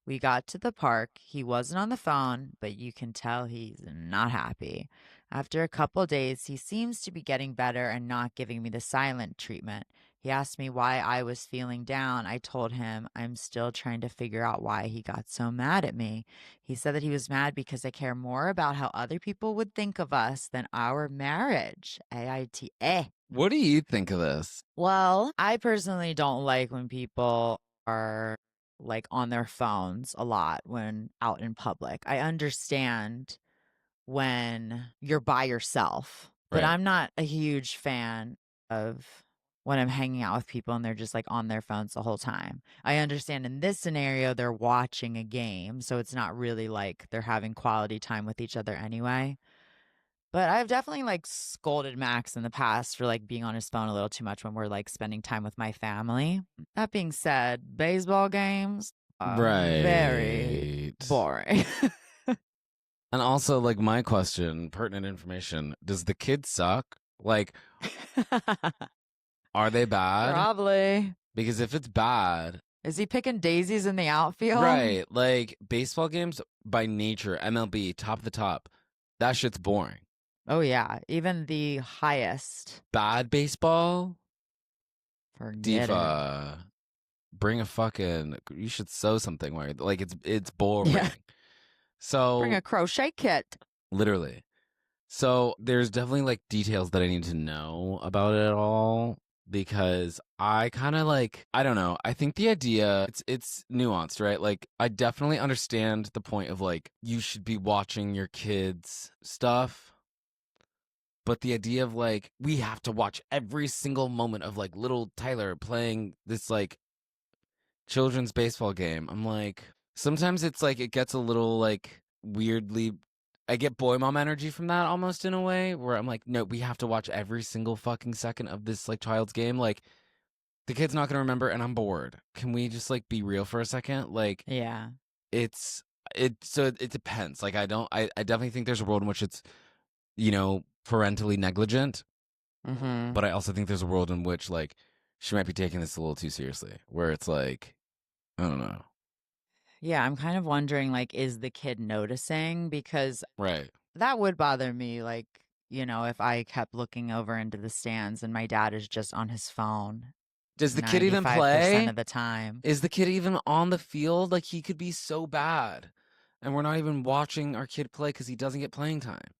Speaker 1: We got to the park. He wasn't on the phone, but you can tell he's not happy. After a couple days, he seems to be getting better and not giving me the silent treatment. He asked me why I was feeling down. I told him I'm still trying to figure out why he got so mad at me. He said that he was mad because I care more about how other people would think of us than our marriage. AITA.
Speaker 3: What do you think of this?
Speaker 1: Well, I personally don't like when people are like on their phones a lot when out in public. I understand when you're by yourself, but
Speaker 3: Right.
Speaker 1: I'm not a huge fan of when I'm hanging out with people and they're just like on their phones the whole time. I understand in this scenario, they're watching a game, so it's not really like they're having quality time with each other anyway. But I've definitely like scolded Max in the past for like being on his phone a little too much when we're like spending time with my family. That being said, baseball games are very
Speaker 3: Right.
Speaker 1: boring.
Speaker 3: And also, like, my question, pertinent information, does the kid suck? Like, are they bad?
Speaker 1: Probably.
Speaker 3: Because if it's bad,
Speaker 1: Is he picking daisies in the outfield?
Speaker 3: right, like, baseball games by nature, MLB, top of the top, that shit's boring.
Speaker 1: Oh, yeah. Even the highest.
Speaker 3: Bad baseball?
Speaker 1: Forget it.
Speaker 3: Diva, bring a fucking, you should sew something where, like, it's boring.
Speaker 1: Yeah. Bring
Speaker 3: So,
Speaker 1: a crochet kit.
Speaker 3: literally. So there's definitely like details that I need to know about it all because I kind of like I don't know. I think the idea it's nuanced, right? Like I definitely understand the point of like you should be watching your kids stuff, but the idea of like we have to watch every single moment of like little Tyler playing this like children's baseball game. I'm like sometimes it's like it gets a little like weirdly I get boy mom energy from that almost in a way where I'm like, no, we have to watch every single fucking second of this like child's game. Like the kid's not gonna remember and I'm bored. Can we just like be real for a second? Like
Speaker 1: Yeah.
Speaker 3: it's it depends. Like I definitely think there's a world in which it's, you know, parentally negligent,
Speaker 1: Mm-hmm.
Speaker 3: but I also think there's a world in which like she might be taking this a little too seriously. Where it's like, I don't know.
Speaker 1: Yeah, I'm kind of wondering, like, is the kid noticing? Because
Speaker 3: Right.
Speaker 1: that would bother me, like, if I kept looking over into the stands and my dad is just on his phone
Speaker 3: Does the kid even
Speaker 1: 95%
Speaker 3: play?
Speaker 1: of the time.
Speaker 3: Is the kid even on the field? Like he could be so bad. And we're not even watching our kid play because he doesn't get playing time.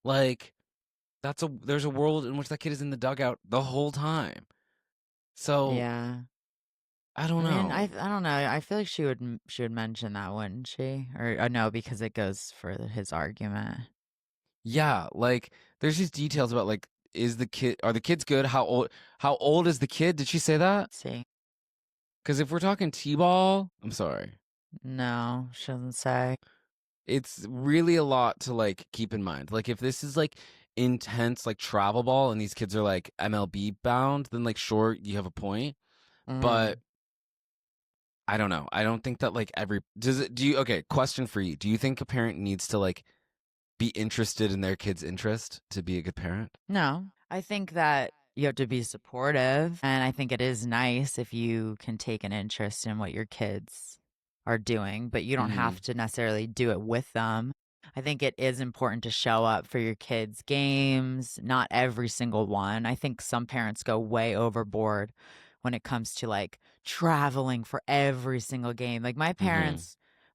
Speaker 3: Like there's a world in which that kid is in the dugout the whole time. So
Speaker 1: Yeah.
Speaker 3: I don't
Speaker 1: I mean,
Speaker 3: know.
Speaker 1: I don't know. I feel like she would mention that, wouldn't she? Or no, because it goes for his argument.
Speaker 3: Yeah, like there's these details about like are the kids good? How old is the kid? Did she say that?
Speaker 1: Let's see.
Speaker 3: Because if we're talking T-ball, I'm sorry.
Speaker 1: No, she doesn't say.
Speaker 3: It's really a lot to like keep in mind. Like if this is like intense like travel ball and these kids are like MLB bound, then like sure you have a point.
Speaker 1: Mm.
Speaker 3: But I don't know. I don't think that like do you okay, question for you. Do you think a parent needs to like be interested in their kid's interest to be a good parent?
Speaker 1: No, I think that you have to be supportive. And I think it is nice if you can take an interest in what your kids are doing, but you don't
Speaker 2: Mm-hmm.
Speaker 1: have to necessarily do it with them. I think it is important to show up for your kids' games, not every single one. I think some parents go way overboard when it comes to like traveling for every single game. Like
Speaker 2: Mm-hmm.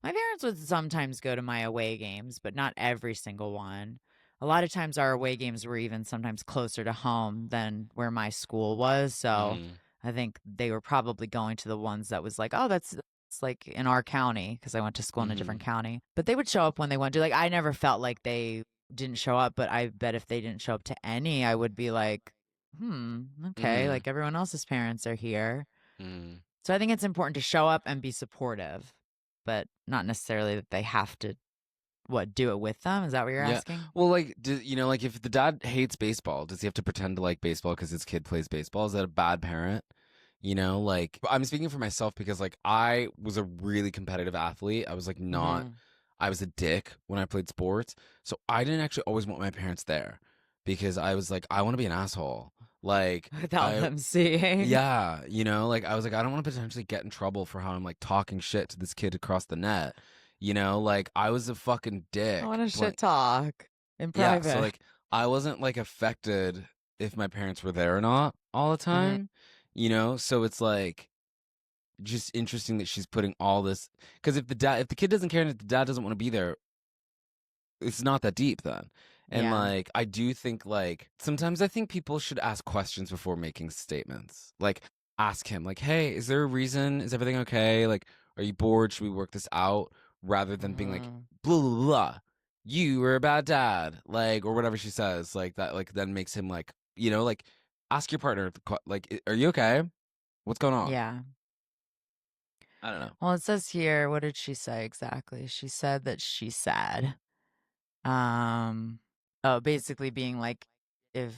Speaker 1: my parents would sometimes go to my away games, but not every single one. A lot of times our away games were even sometimes closer to home than where my school was. So
Speaker 2: Mm-hmm.
Speaker 1: I think they were probably going to the ones that was like, oh, that's it's like in our county because I went to school in a different
Speaker 2: Mm-hmm.
Speaker 1: county. But they would show up when they wanted to. Like I never felt like they didn't show up, but I bet if they didn't show up to any, I would be like, okay,
Speaker 2: Mm-hmm.
Speaker 1: like everyone else's parents are here.
Speaker 2: Mm-hmm.
Speaker 1: So I think it's important to show up and be supportive, but not necessarily that they have to do it with them. Is that what you're
Speaker 2: Yeah.
Speaker 1: asking?
Speaker 2: Well, like, like if the dad hates baseball, does he have to pretend to like baseball because his kid plays baseball? Is that a bad parent? Like I'm speaking for myself because like I was a really competitive athlete. I was like not,
Speaker 1: Mm-hmm.
Speaker 2: I was a dick when I played sports. So I didn't actually always want my parents there because I was like, I want to be an asshole. Like,
Speaker 1: Without them seeing.
Speaker 2: yeah, like I was like, I don't want to potentially get in trouble for how I'm like talking shit to this kid across the net. Like I was a fucking
Speaker 1: I
Speaker 2: dick.
Speaker 1: want to shit talk in
Speaker 2: Yeah, so
Speaker 1: private.
Speaker 2: like I wasn't like affected if my parents were there or not all the
Speaker 1: Mm-hmm.
Speaker 2: time, So it's like just interesting that she's putting all this because if the kid doesn't care and if the dad doesn't want to be there, it's not that deep then. And
Speaker 1: Yeah.
Speaker 2: like I do think like sometimes I think people should ask questions before making statements. Like ask him like, "Hey, is there a reason? Is everything okay? Like are you bored? Should we work this out?" rather than being like
Speaker 1: Mm-hmm.
Speaker 2: blah blah blah. You were a bad dad, like or whatever she says, like that like then makes him like, like ask your partner like are you okay? What's going on?
Speaker 1: Yeah.
Speaker 2: I don't know.
Speaker 1: Well, it says here, what did she say exactly? She said that she's sad. Um, oh, basically being like, if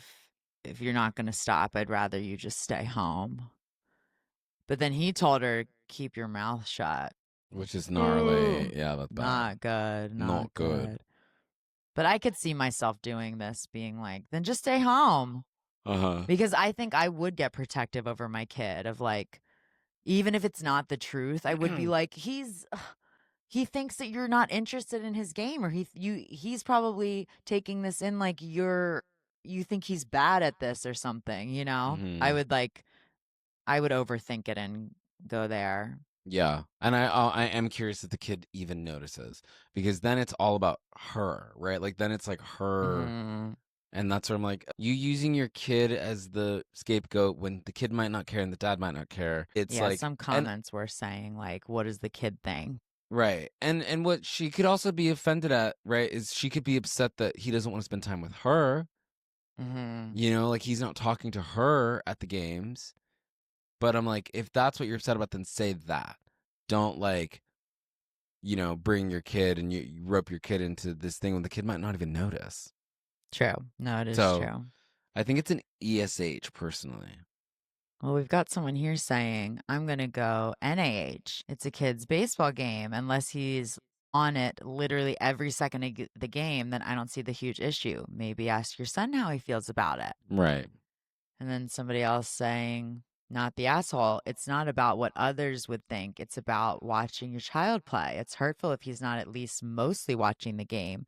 Speaker 1: if you're not gonna stop, I'd rather you just stay home. But then he told her, keep your mouth shut.
Speaker 2: Which is
Speaker 1: Ooh,
Speaker 2: gnarly. Yeah, that's bad.
Speaker 1: not good, not
Speaker 2: Not good.
Speaker 1: good. But I could see myself doing this, being like, then just stay home.
Speaker 2: Uh-huh.
Speaker 1: Because I think I would get protective over my kid of like, even if it's not the truth, I would be like, he thinks that you're not interested in his game, or he's probably taking this in like you think he's bad at this or something,
Speaker 2: Mhm.
Speaker 1: I would overthink it and go there.
Speaker 2: Yeah, and I am curious if the kid even notices because then it's all about her, right? Like then it's like her,
Speaker 1: Hmm.
Speaker 2: and that's where I'm like, you using your kid as the scapegoat when the kid might not care and the dad might not care. It's
Speaker 1: Yeah,
Speaker 2: like,
Speaker 1: some
Speaker 2: and
Speaker 1: comments were saying like, what does the kid think?
Speaker 2: right, and what she could also be offended at, right, is she could be upset that he doesn't want to spend time with her.
Speaker 1: Hmm.
Speaker 2: Like he's not talking to her at the games. But I'm like, if that's what you're upset about, then say that. Don't like bring your kid and you rope your kid into this thing when the kid might not even notice.
Speaker 1: True. No, it is
Speaker 2: So
Speaker 1: true.
Speaker 2: I think it's an ESH personally.
Speaker 1: Well, we've got someone here saying, I'm going to go NAH. It's a kid's baseball game. Unless he's on it literally every second of the game, then I don't see the huge issue. Maybe ask your son how he feels about it.
Speaker 2: Right.
Speaker 1: And then somebody else saying, not the asshole. It's not about what others would think. It's about watching your child play. It's hurtful if he's not at least mostly watching the game.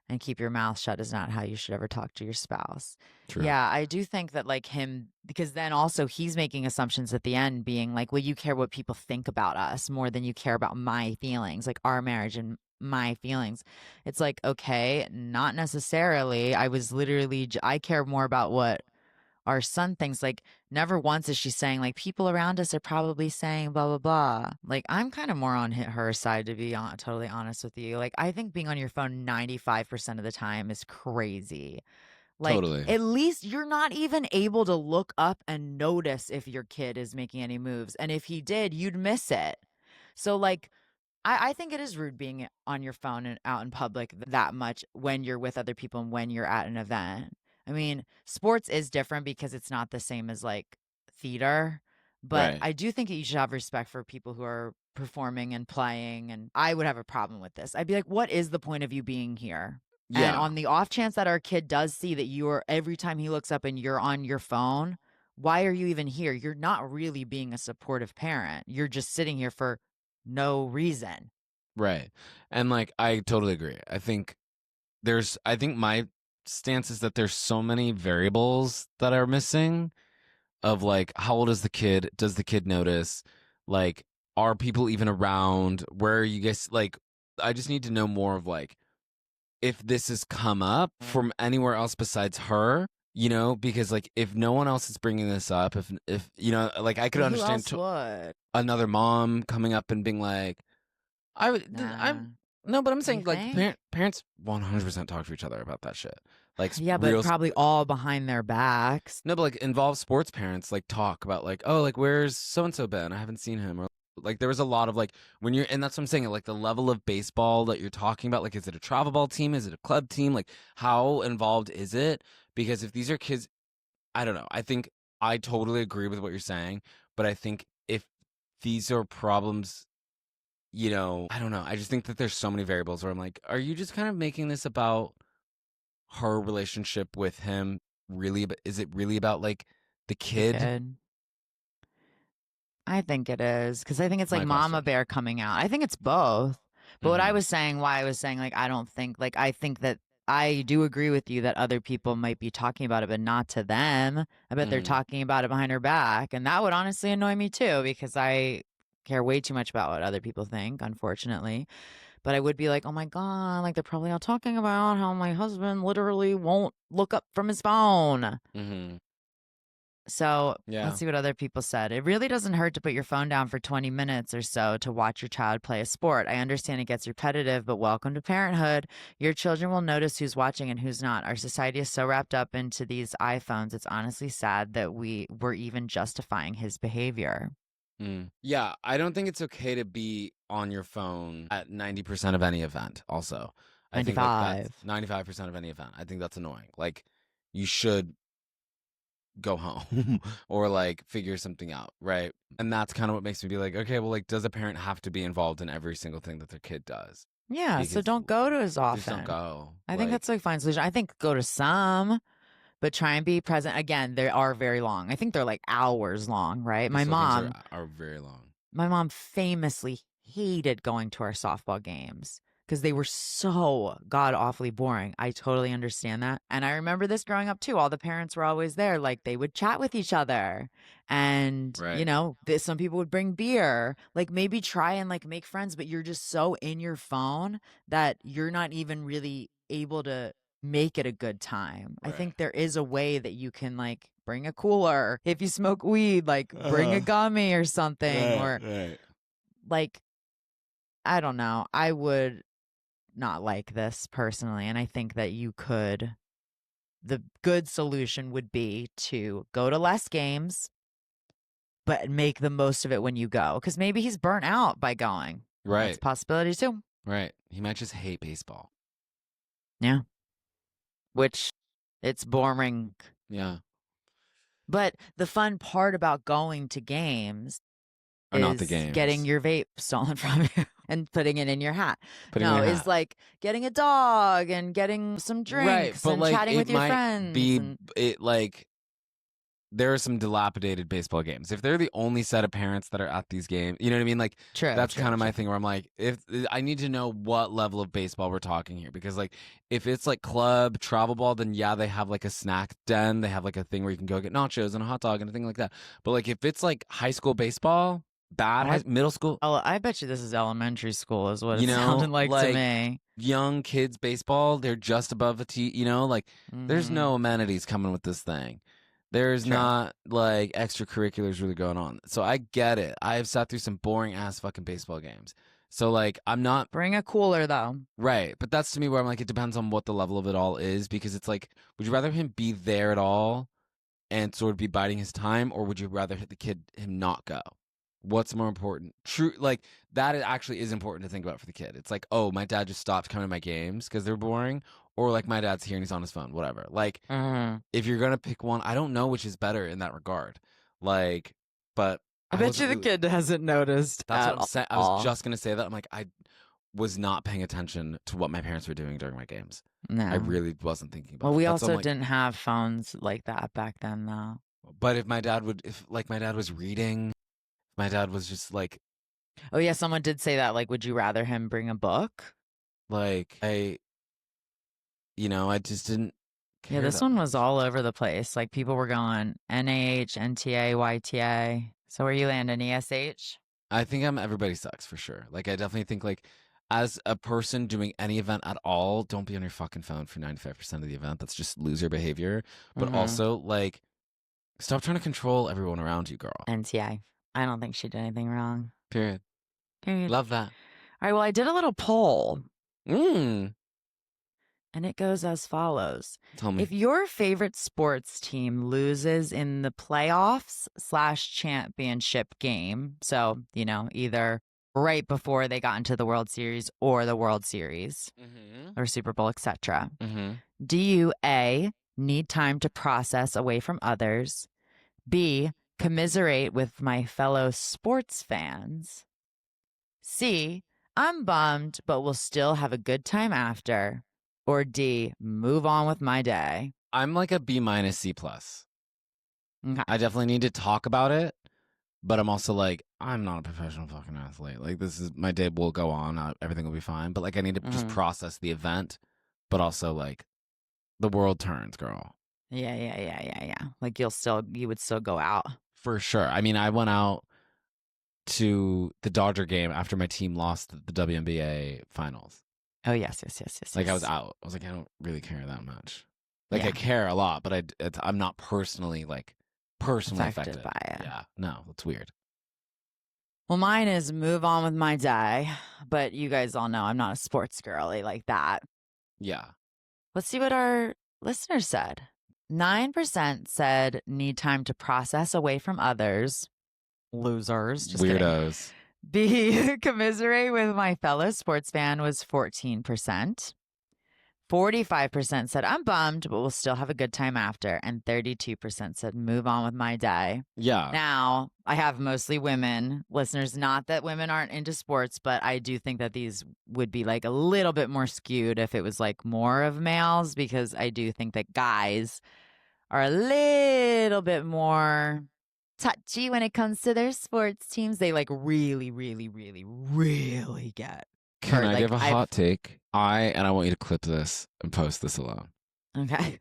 Speaker 1: And keep your mouth shut is not how you should ever talk to your spouse.
Speaker 2: True.
Speaker 1: Yeah, I do think that like him, because then also he's making assumptions at the end, being like, well, you care what people think about us more than you care about my feelings, like our marriage and my feelings. It's like, okay, not necessarily. I was literally, I care more about what our son thinks. Like, never once is she saying, like, people around us are probably saying blah, blah, blah. Like, I'm kind of more on her side, to be totally honest with you. Like, I think being on your phone 95% of the time is crazy. Like,
Speaker 2: Totally.
Speaker 1: at least you're not even able to look up and notice if your kid is making any moves. And if he did, you'd miss it. So, like, I think it is rude being on your phone and out in public that much when you're with other people and when you're at an event. I mean, sports is different because it's not the same as like theater, but
Speaker 2: Right.
Speaker 1: I do think that you should have respect for people who are performing and playing. And I would have a problem with this. I'd be like, what is the point of you being here?
Speaker 3: Yeah.
Speaker 1: And on the off chance that our kid does see that you are, every time he looks up and you're on your phone, why are you even here? You're not really being a supportive parent. You're just sitting here for no reason.
Speaker 3: Right. And like I totally agree. I think my stance is that there's so many variables that are missing of like how old is the kid? Does the kid notice? Like are people even around? Where are you guys like I just need to know more of like if this has come up from anywhere else besides her, you know, because like if no one else is bringing this up, if you know, like I could
Speaker 1: Well, who
Speaker 3: understand
Speaker 1: else would?
Speaker 3: another mom coming up and being like,
Speaker 1: Nah.
Speaker 3: I'm no, but I'm
Speaker 1: You
Speaker 3: saying like
Speaker 1: think?
Speaker 3: parents 100% talk to each other about that shit. Like
Speaker 1: Yeah, but
Speaker 3: real
Speaker 1: probably all behind their backs.
Speaker 3: no, but like involved sports parents like talk about like, oh, like where's so and so been? I haven't seen him. Or like there was a lot of like when you're and that's what I'm saying, like the level of baseball that you're talking about, like is it a travel ball team? Is it a club team? Like how involved is it? Because if these are kids, I don't know. I think I totally agree with what you're saying, but I think if these are problems, you know, I don't know. I just think that there's so many variables where I'm like, are you just kind of making this about her relationship with him? Really, but is it really about like the
Speaker 1: The
Speaker 3: kid?
Speaker 1: kid. I think it is because I think it's like
Speaker 3: My
Speaker 1: Mama
Speaker 3: question.
Speaker 1: Bear coming out. I think it's both. But what I
Speaker 3: Mm-hmm.
Speaker 1: was saying, why I was saying, like, I don't think, like, I think that I do agree with you that other people might be talking about it, but not to them. I bet they're
Speaker 3: Mm-hmm.
Speaker 1: talking about it behind her back. And that would honestly annoy me too because I care way too much about what other people think, unfortunately. But I would be like, oh my God, like, they're probably all talking about how my husband literally won't look up from his phone.
Speaker 3: Mm-hmm.
Speaker 1: So let's
Speaker 3: Yeah.
Speaker 1: see what other people said. It really doesn't hurt to put your phone down for 20 minutes or so to watch your child play a sport. I understand it gets repetitive, but welcome to parenthood. Your children will notice who's watching and who's not. Our society is so wrapped up into these iPhones. It's honestly sad that we're even justifying his behavior.
Speaker 3: Mm. Yeah, I don't think it's okay to be on your phone at 90% of any event, also. I think like that's
Speaker 1: 95.
Speaker 3: 95% of any event. I think that's annoying. Like you should go home or like figure something out, right? And that's kind of what makes me be like, okay, well like does a parent have to be involved in every single thing that their kid does?
Speaker 1: Yeah, so
Speaker 3: Because
Speaker 1: don't go to as
Speaker 3: just don't
Speaker 1: often.
Speaker 3: go.
Speaker 1: I think
Speaker 3: Like
Speaker 1: that's a fine solution. I think go to some, but try and be present. Again, they are very long. I think they're like hours long, right?
Speaker 3: baseball games are very long.
Speaker 1: My mom famously hated going to our softball games because they were so god awfully boring. I totally understand that. And I remember this growing up too. All the parents were always there. Like they would chat with each other. And, you
Speaker 3: Right.
Speaker 1: know, some people would bring beer. Like maybe try and like make friends, but you're just so in your phone that you're not even really able to make it a good time. I
Speaker 3: Right.
Speaker 1: think there is a way that you can like bring a cooler. If you smoke weed, like bring a
Speaker 3: Uh-huh.
Speaker 1: gummy or something. Or
Speaker 3: Right.
Speaker 1: like, I don't know. I would not like this personally. And I think that the good solution would be to go to less games, but make the most of it when you go. Cause maybe he's burnt out by going. That's a
Speaker 3: Right.
Speaker 1: possibility too.
Speaker 3: Right. He might just hate baseball.
Speaker 1: Yeah. Which it's boring.
Speaker 3: Yeah.
Speaker 1: But the fun part about going to games
Speaker 3: Or not the
Speaker 1: is getting
Speaker 3: games.
Speaker 1: your vape stolen from you and putting it in your hat.
Speaker 3: Putting in
Speaker 1: No,
Speaker 3: your
Speaker 1: is
Speaker 3: hat.
Speaker 1: like getting a dog and getting some
Speaker 3: Right,
Speaker 1: drinks
Speaker 3: but
Speaker 1: and
Speaker 3: like
Speaker 1: chatting
Speaker 3: it
Speaker 1: with your
Speaker 3: might
Speaker 1: friends
Speaker 3: be
Speaker 1: and
Speaker 3: it like there are some dilapidated baseball games. If they're the only set of parents that are at these games, you know what I mean? Like
Speaker 1: true,
Speaker 3: that's
Speaker 1: true,
Speaker 3: kind of my
Speaker 1: true.
Speaker 3: thing where I'm like, if I need to know what level of baseball we're talking here because like if it's like club travel ball, then yeah, they have like a snack den, they have like a thing where you can go get nachos and a hot dog and a thing like that. But like if it's like high school baseball, middle school,
Speaker 1: I bet you this is elementary school is what
Speaker 3: you
Speaker 1: it
Speaker 3: know,
Speaker 1: sounded like to
Speaker 3: like
Speaker 1: me.
Speaker 3: young kids baseball, they're just above a T, you know, like there's
Speaker 1: Mm-hmm.
Speaker 3: no amenities coming with this thing. There's
Speaker 1: True.
Speaker 3: not like extracurriculars really going on. So I get it. I've sat through some boring ass fucking baseball games. So like I'm not
Speaker 1: Bring a cooler though.
Speaker 3: right, but that's to me where I'm like it depends on what the level of it all is because it's like would you rather him be there at all and sort of be biding his time or would you rather hit the kid him not go? What's more important? True, like actually is important to think about for the kid. It's like, oh, my dad just stopped coming to my games because they're boring, or like my dad's here and he's on his phone, whatever. Like,
Speaker 1: Mm-hmm.
Speaker 3: if you're gonna pick one, I don't know which is better in that regard. Like, but
Speaker 1: I
Speaker 3: I
Speaker 1: bet you
Speaker 3: wasn't
Speaker 1: the
Speaker 3: really.
Speaker 1: kid hasn't noticed
Speaker 3: That's
Speaker 1: at
Speaker 3: what I'm saying. I was
Speaker 1: all.
Speaker 3: just gonna say that. I'm like, was not paying attention to what my parents were doing during my games.
Speaker 4: No.
Speaker 3: I really wasn't thinking about
Speaker 4: Well,
Speaker 3: it.
Speaker 4: we
Speaker 3: That's why
Speaker 4: also
Speaker 3: I'm like,
Speaker 4: didn't have phones like that back then, though.
Speaker 3: but if my dad was reading, my dad was just like
Speaker 4: Oh, yeah, someone did say that. Like, would you rather him bring a book?
Speaker 3: I just didn't care.
Speaker 4: Yeah, this
Speaker 3: that
Speaker 4: one
Speaker 3: much.
Speaker 4: was all over the place. Like, people were going NAH, NTA, YTA. So where you landing, ESH?
Speaker 3: I think everybody sucks for sure. Like, I definitely think, like, as a person doing any event at all, don't be on your fucking phone for 95% of the event. That's just loser behavior. But
Speaker 4: Mhm.
Speaker 3: also, like, stop trying to control everyone around you, girl.
Speaker 4: NTA. I don't think she did anything wrong.
Speaker 3: Period.
Speaker 4: Period.
Speaker 3: Love that.
Speaker 4: All right, well, I did a little poll,
Speaker 3: And
Speaker 4: and it goes as follows.
Speaker 3: tell me.
Speaker 4: If your favorite sports team loses in the playoffs / championship game, so, either right before they got into the World Series or the World Series or Super Bowl, etc., do you A, need time to process away from others, B, commiserate with my fellow sports fans, C, I'm bummed but will still have a good time after, or D, move on with my day?
Speaker 3: I'm like a B- C+.
Speaker 4: Okay.
Speaker 3: I definitely need to talk about it, but I'm also like, I'm not a professional fucking athlete. Like, this is my day will go on. Everything will be fine. But like, I need to just process the event, but also like, the world turns, girl.
Speaker 4: Yeah. Like you would still go out.
Speaker 3: For sure. I mean, I went out to the Dodger game after my team lost the WNBA finals.
Speaker 4: Oh, yes.
Speaker 3: Like, I was out. I was like, I don't really care that much. Like,
Speaker 4: Yeah.
Speaker 3: I care a lot, but I'm not personally affected
Speaker 4: by it.
Speaker 3: Yeah, no, it's weird.
Speaker 4: Well, mine is move on with my day, but you guys all know I'm not a sports girly like that.
Speaker 3: Yeah.
Speaker 4: Let's see what our listeners said. 9% said need time to process away from others. Losers. Just kidding.
Speaker 3: Weirdos.
Speaker 4: B, commiserate with my fellow sports fan was 14%. 45% said, I'm bummed, but we'll still have a good time after. And 32% said, move on with my day.
Speaker 3: Yeah.
Speaker 4: Now, I have mostly women listeners. Not that women aren't into sports, but I do think that these would be like a little bit more skewed if it was like more of males, because I do think that guys are a little bit more touchy when it comes to their sports teams. They like really, really, really, really get.
Speaker 3: Can I
Speaker 4: like,
Speaker 3: give a hot take? I want you to clip this and post this alone.
Speaker 4: Okay.
Speaker 3: I'm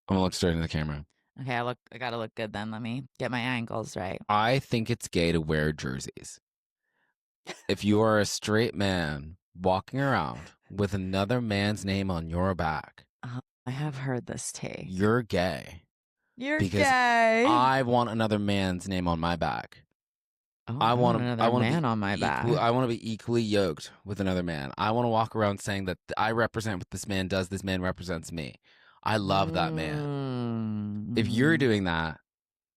Speaker 3: gonna look straight in the camera.
Speaker 4: Okay, I gotta look good then. Let me get my angles right.
Speaker 3: I think it's gay to wear jerseys. If you are a straight man walking around with another man's name on your back,
Speaker 4: I have heard this take.
Speaker 3: you're gay.
Speaker 4: You're
Speaker 3: because
Speaker 4: gay.
Speaker 3: I want another man's name on my back.
Speaker 4: Oh,
Speaker 3: I want
Speaker 4: another man on my back.
Speaker 3: I want to be equally yoked with another man. I want to walk around saying that I represent what this man does. This man represents me. I love that man. If you're doing that,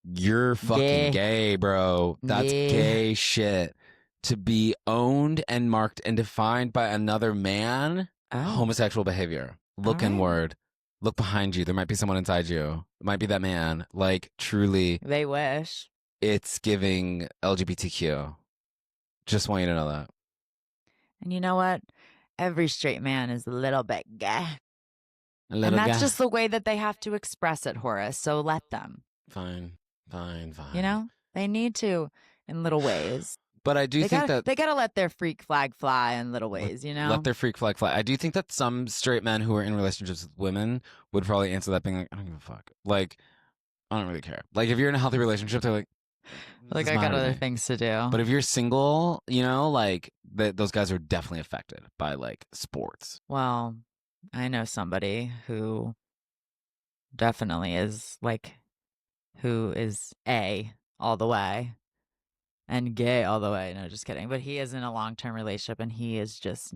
Speaker 3: you're fucking gay, bro. That's gay shit. To be owned and marked and defined by another man, homosexual behavior. Look inward. Look behind you. There might be someone inside you. It might be that man. Like, truly.
Speaker 4: They wish.
Speaker 3: It's giving LGBTQ. Just want you to know that.
Speaker 4: And you know what? Every straight man is a little bit gay. And that's just the way that they have to express it, Horace. So let them.
Speaker 3: Fine.
Speaker 4: You know? They need to in little ways.
Speaker 3: But I do think that
Speaker 4: they gotta let their freak flag fly in little ways, you know?
Speaker 3: Let their freak flag fly. I do think that some straight men who are in relationships with women would probably answer that being like, I don't give a fuck. Like, I don't really care. Like, if you're in a healthy relationship, they're like,
Speaker 4: I got other things to do.
Speaker 3: But if you're single, you know, like, those guys are definitely affected by, like, sports.
Speaker 4: Well, I know somebody who definitely is, like, who is A all the way and gay all the way. No, just kidding. But he is in a long-term relationship and he is just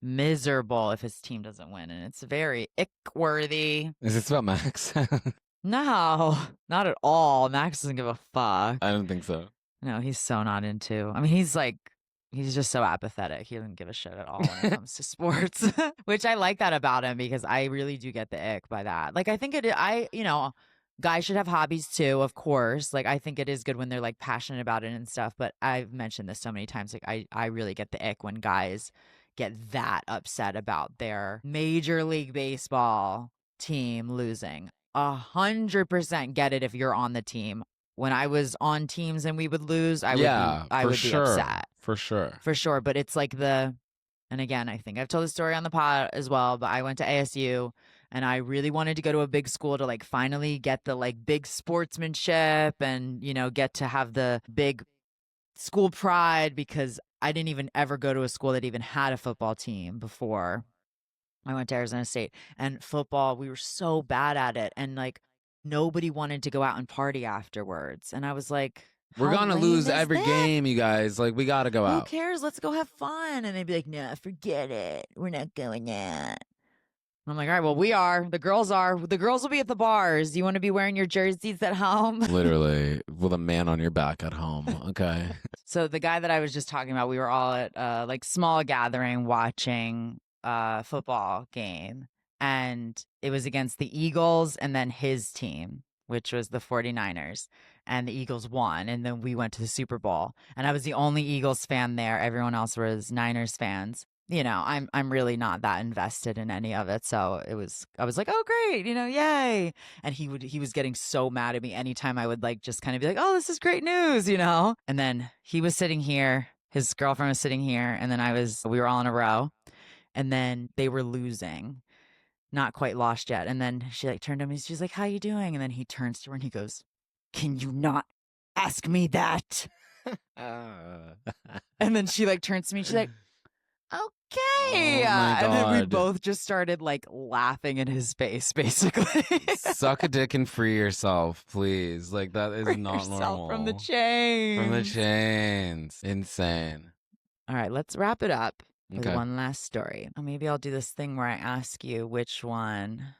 Speaker 4: miserable if his team doesn't win. And it's very ick-worthy.
Speaker 3: Is this about Max?
Speaker 4: No, not at all. Max doesn't give a fuck.
Speaker 3: I don't think so.
Speaker 4: No, he's so not into. I mean, he's just so apathetic. He doesn't give a shit at all when it comes to sports, which I like that about him because I really do get the ick by that. Like, I think guys should have hobbies too, of course. Like, I think it is good when they're like passionate about it and stuff. But I've mentioned this so many times. Like, I really get the ick when guys get that upset about their Major League Baseball team losing. 100% get it if you're on the team. When I was on teams and we would lose, I would be upset.
Speaker 3: For sure.
Speaker 4: For sure. But it's like and again, I think I've told the story on the pod as well, but I went to ASU and I really wanted to go to a big school to like finally get the like big sportsmanship and, you know, get to have the big school pride, because I didn't even ever go to a school that even had a football team before I went to Arizona State. And football, we were so bad at it. And like nobody wanted to go out and party afterwards. And I was like,
Speaker 3: we're
Speaker 4: how
Speaker 3: gonna
Speaker 4: lame
Speaker 3: lose
Speaker 4: is
Speaker 3: every
Speaker 4: that?
Speaker 3: game, you guys. Like, we gotta go
Speaker 4: Who
Speaker 3: out.
Speaker 4: cares? Let's go have fun. And they'd be like, no, forget it. We're not going out. I'm like, all right, well, we are. The girls are. The girls will be at the bars. You want to be wearing your jerseys at home?
Speaker 3: Literally, with a man on your back at home. Okay.
Speaker 4: So the guy that I was just talking about, we were all at like small gathering watching a football game. And it was against the Eagles and then his team, which was the 49ers. And the Eagles won. And then we went to the Super Bowl. And I was the only Eagles fan there. Everyone else was Niners fans. You know, I'm really not that invested in any of it. So I was like, oh great, you know, yay. And he was getting so mad at me anytime I would like just kind of be like, oh, this is great news, you know? And then he was sitting here, his girlfriend was sitting here, and then we were all in a row. And then they were losing. Not quite lost yet. And then she like turned to me, she's like, how you doing? And then he turns to her and he goes, can you not ask me that? And then she like turns to me, she's like, okay.
Speaker 3: Oh my
Speaker 4: And then we
Speaker 3: God.
Speaker 4: both just started like laughing in his face, basically.
Speaker 3: Suck a dick and free yourself, please. Like, that is
Speaker 4: Free
Speaker 3: not
Speaker 4: yourself
Speaker 3: normal.
Speaker 4: from the chains.
Speaker 3: From the chains. Insane.
Speaker 4: All right, let's wrap it up with
Speaker 3: Okay.
Speaker 4: one last story. Or maybe I'll do this thing where I ask you which one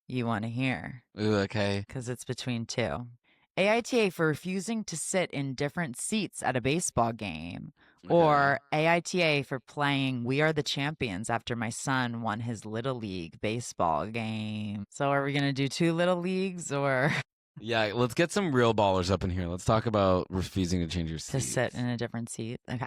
Speaker 4: you want to hear,
Speaker 3: Ooh, okay.
Speaker 4: because it's between two. AITA for refusing to sit in different seats at a baseball game. Or AITA for playing We Are the Champions after my son won his Little League baseball game. So are we going to do two Little Leagues or
Speaker 3: Yeah, let's get some real ballers up in here. Let's talk about refusing to change your seat.
Speaker 4: to sit in a different seat? Okay.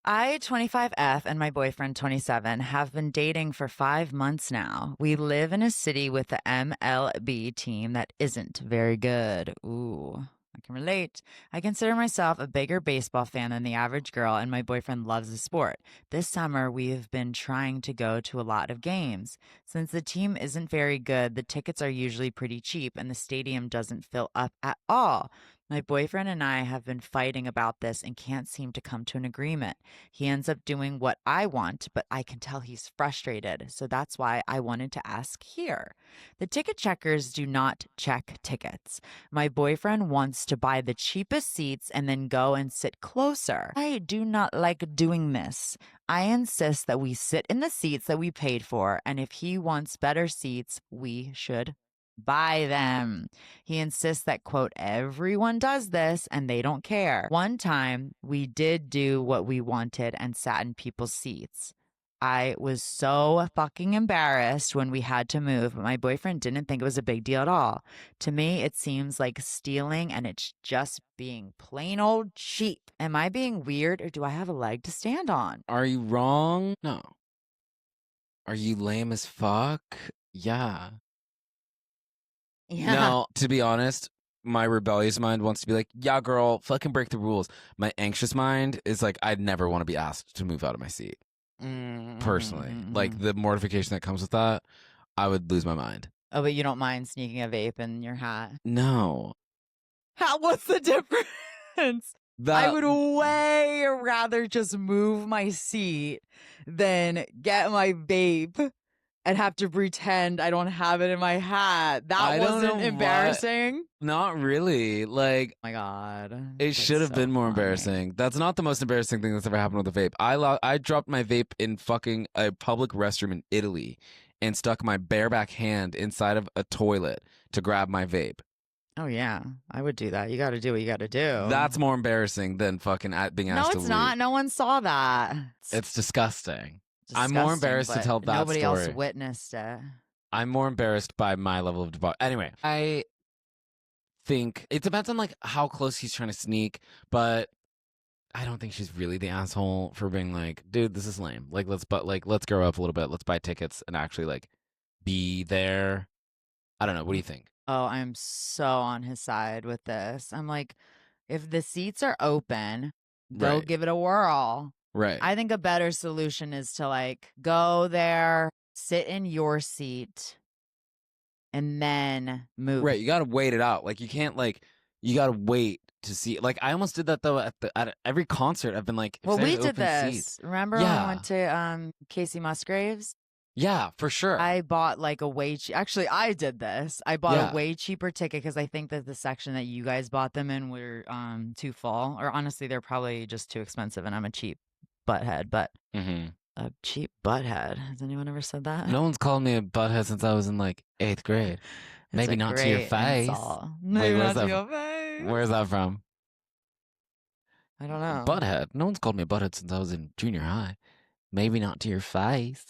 Speaker 4: I, 25F, and my boyfriend, 27, have been dating for 5 months now. We live in a city with the MLB team that isn't very good. Ooh, I can relate. I consider myself a bigger baseball fan than the average girl, and my boyfriend loves the sport. This summer, we have been trying to go to a lot of games. Since the team isn't very good, the tickets are usually pretty cheap, and the stadium doesn't fill up at all. My boyfriend and I have been fighting about this and can't seem to come to an agreement. He ends up doing what I want, but I can tell he's frustrated. So that's why I wanted to ask here. The ticket checkers do not check tickets. My boyfriend wants to buy the cheapest seats and then go and sit closer. I do not like doing this. I insist that we sit in the seats that we paid for, and if he wants better seats, we should buy them. He insists that, quote, everyone does this and they don't care. One time we did do what we wanted and sat in people's seats. I was so fucking embarrassed when we had to move, but my boyfriend didn't think it was a big deal at all. To me, it seems like stealing and it's just being plain old cheap. Am I being weird or do I have a leg to stand on?
Speaker 3: Are you wrong? No. Are you lame as fuck? Yeah.
Speaker 4: Yeah.
Speaker 3: No, to be honest, my rebellious mind wants to be like, yeah, girl, fucking break the rules. My anxious mind is like, I'd never want to be asked to move out of my seat. Personally. Like, the mortification that comes with that, I would lose my mind.
Speaker 4: Oh, but you don't mind sneaking a vape in your hat?
Speaker 3: No.
Speaker 4: What's the difference? I would way rather just move my seat than get my vape and have to pretend I don't have it in my hat. That wasn't embarrassing.
Speaker 3: Not really. Like,
Speaker 4: Oh my God.
Speaker 3: it should have been more embarrassing. That's not the most embarrassing thing that's ever happened with a vape. I dropped my vape in fucking a public restroom in Italy and stuck my bareback hand inside of a toilet to grab my vape.
Speaker 4: Oh, yeah. I would do that. You got to do what you got to do.
Speaker 3: That's more embarrassing than fucking being asked to
Speaker 4: No,
Speaker 3: leave.
Speaker 4: it's not. No one saw that.
Speaker 3: It's disgusting. I'm
Speaker 4: Disgusting,
Speaker 3: more embarrassed to
Speaker 4: but
Speaker 3: tell that
Speaker 4: nobody else
Speaker 3: story.
Speaker 4: witnessed it.
Speaker 3: I'm more embarrassed by my level of debauchery. Anyway, think it depends on like how close he's trying to sneak, but I don't think she's really the asshole for being like, dude, this is lame. Like, let's grow up a little bit. Let's buy tickets and actually like be there. I don't know. What do you think?
Speaker 4: Oh, I'm so on his side with this. I'm like, if the seats are open, go
Speaker 3: Right.
Speaker 4: give it a whirl.
Speaker 3: Right.
Speaker 4: I think a better solution is to like go there, sit in your seat, and then move.
Speaker 3: Right. You got to wait it out. Like, you can't like, you got to wait to see. Like, I almost did that though at every concert. I've been like, if
Speaker 4: Well, we
Speaker 3: there's
Speaker 4: did
Speaker 3: open
Speaker 4: this.
Speaker 3: seats.
Speaker 4: Remember when we
Speaker 3: Yeah.
Speaker 4: went to Casey Musgraves?
Speaker 3: Yeah, for sure.
Speaker 4: I bought like a way actually I did this. I bought
Speaker 3: Yeah.
Speaker 4: a way cheaper ticket because I think that the section that you guys bought them in were too full. Or honestly, they're probably just too expensive and I'm a cheap butthead, but
Speaker 3: Mm-hmm.
Speaker 4: a cheap butthead. Has anyone ever said that?
Speaker 3: No one's called me a butthead since I was in like 8th grade.
Speaker 4: It's
Speaker 3: Maybe
Speaker 4: a
Speaker 3: not to your
Speaker 4: great
Speaker 3: face.
Speaker 4: insult.
Speaker 3: Wait,
Speaker 4: Maybe
Speaker 3: where's
Speaker 4: not to
Speaker 3: that
Speaker 4: your face.
Speaker 3: Where's that from?
Speaker 4: I don't know.
Speaker 3: Butthead. No one's called me a butthead since I was in junior high. Maybe not to your face.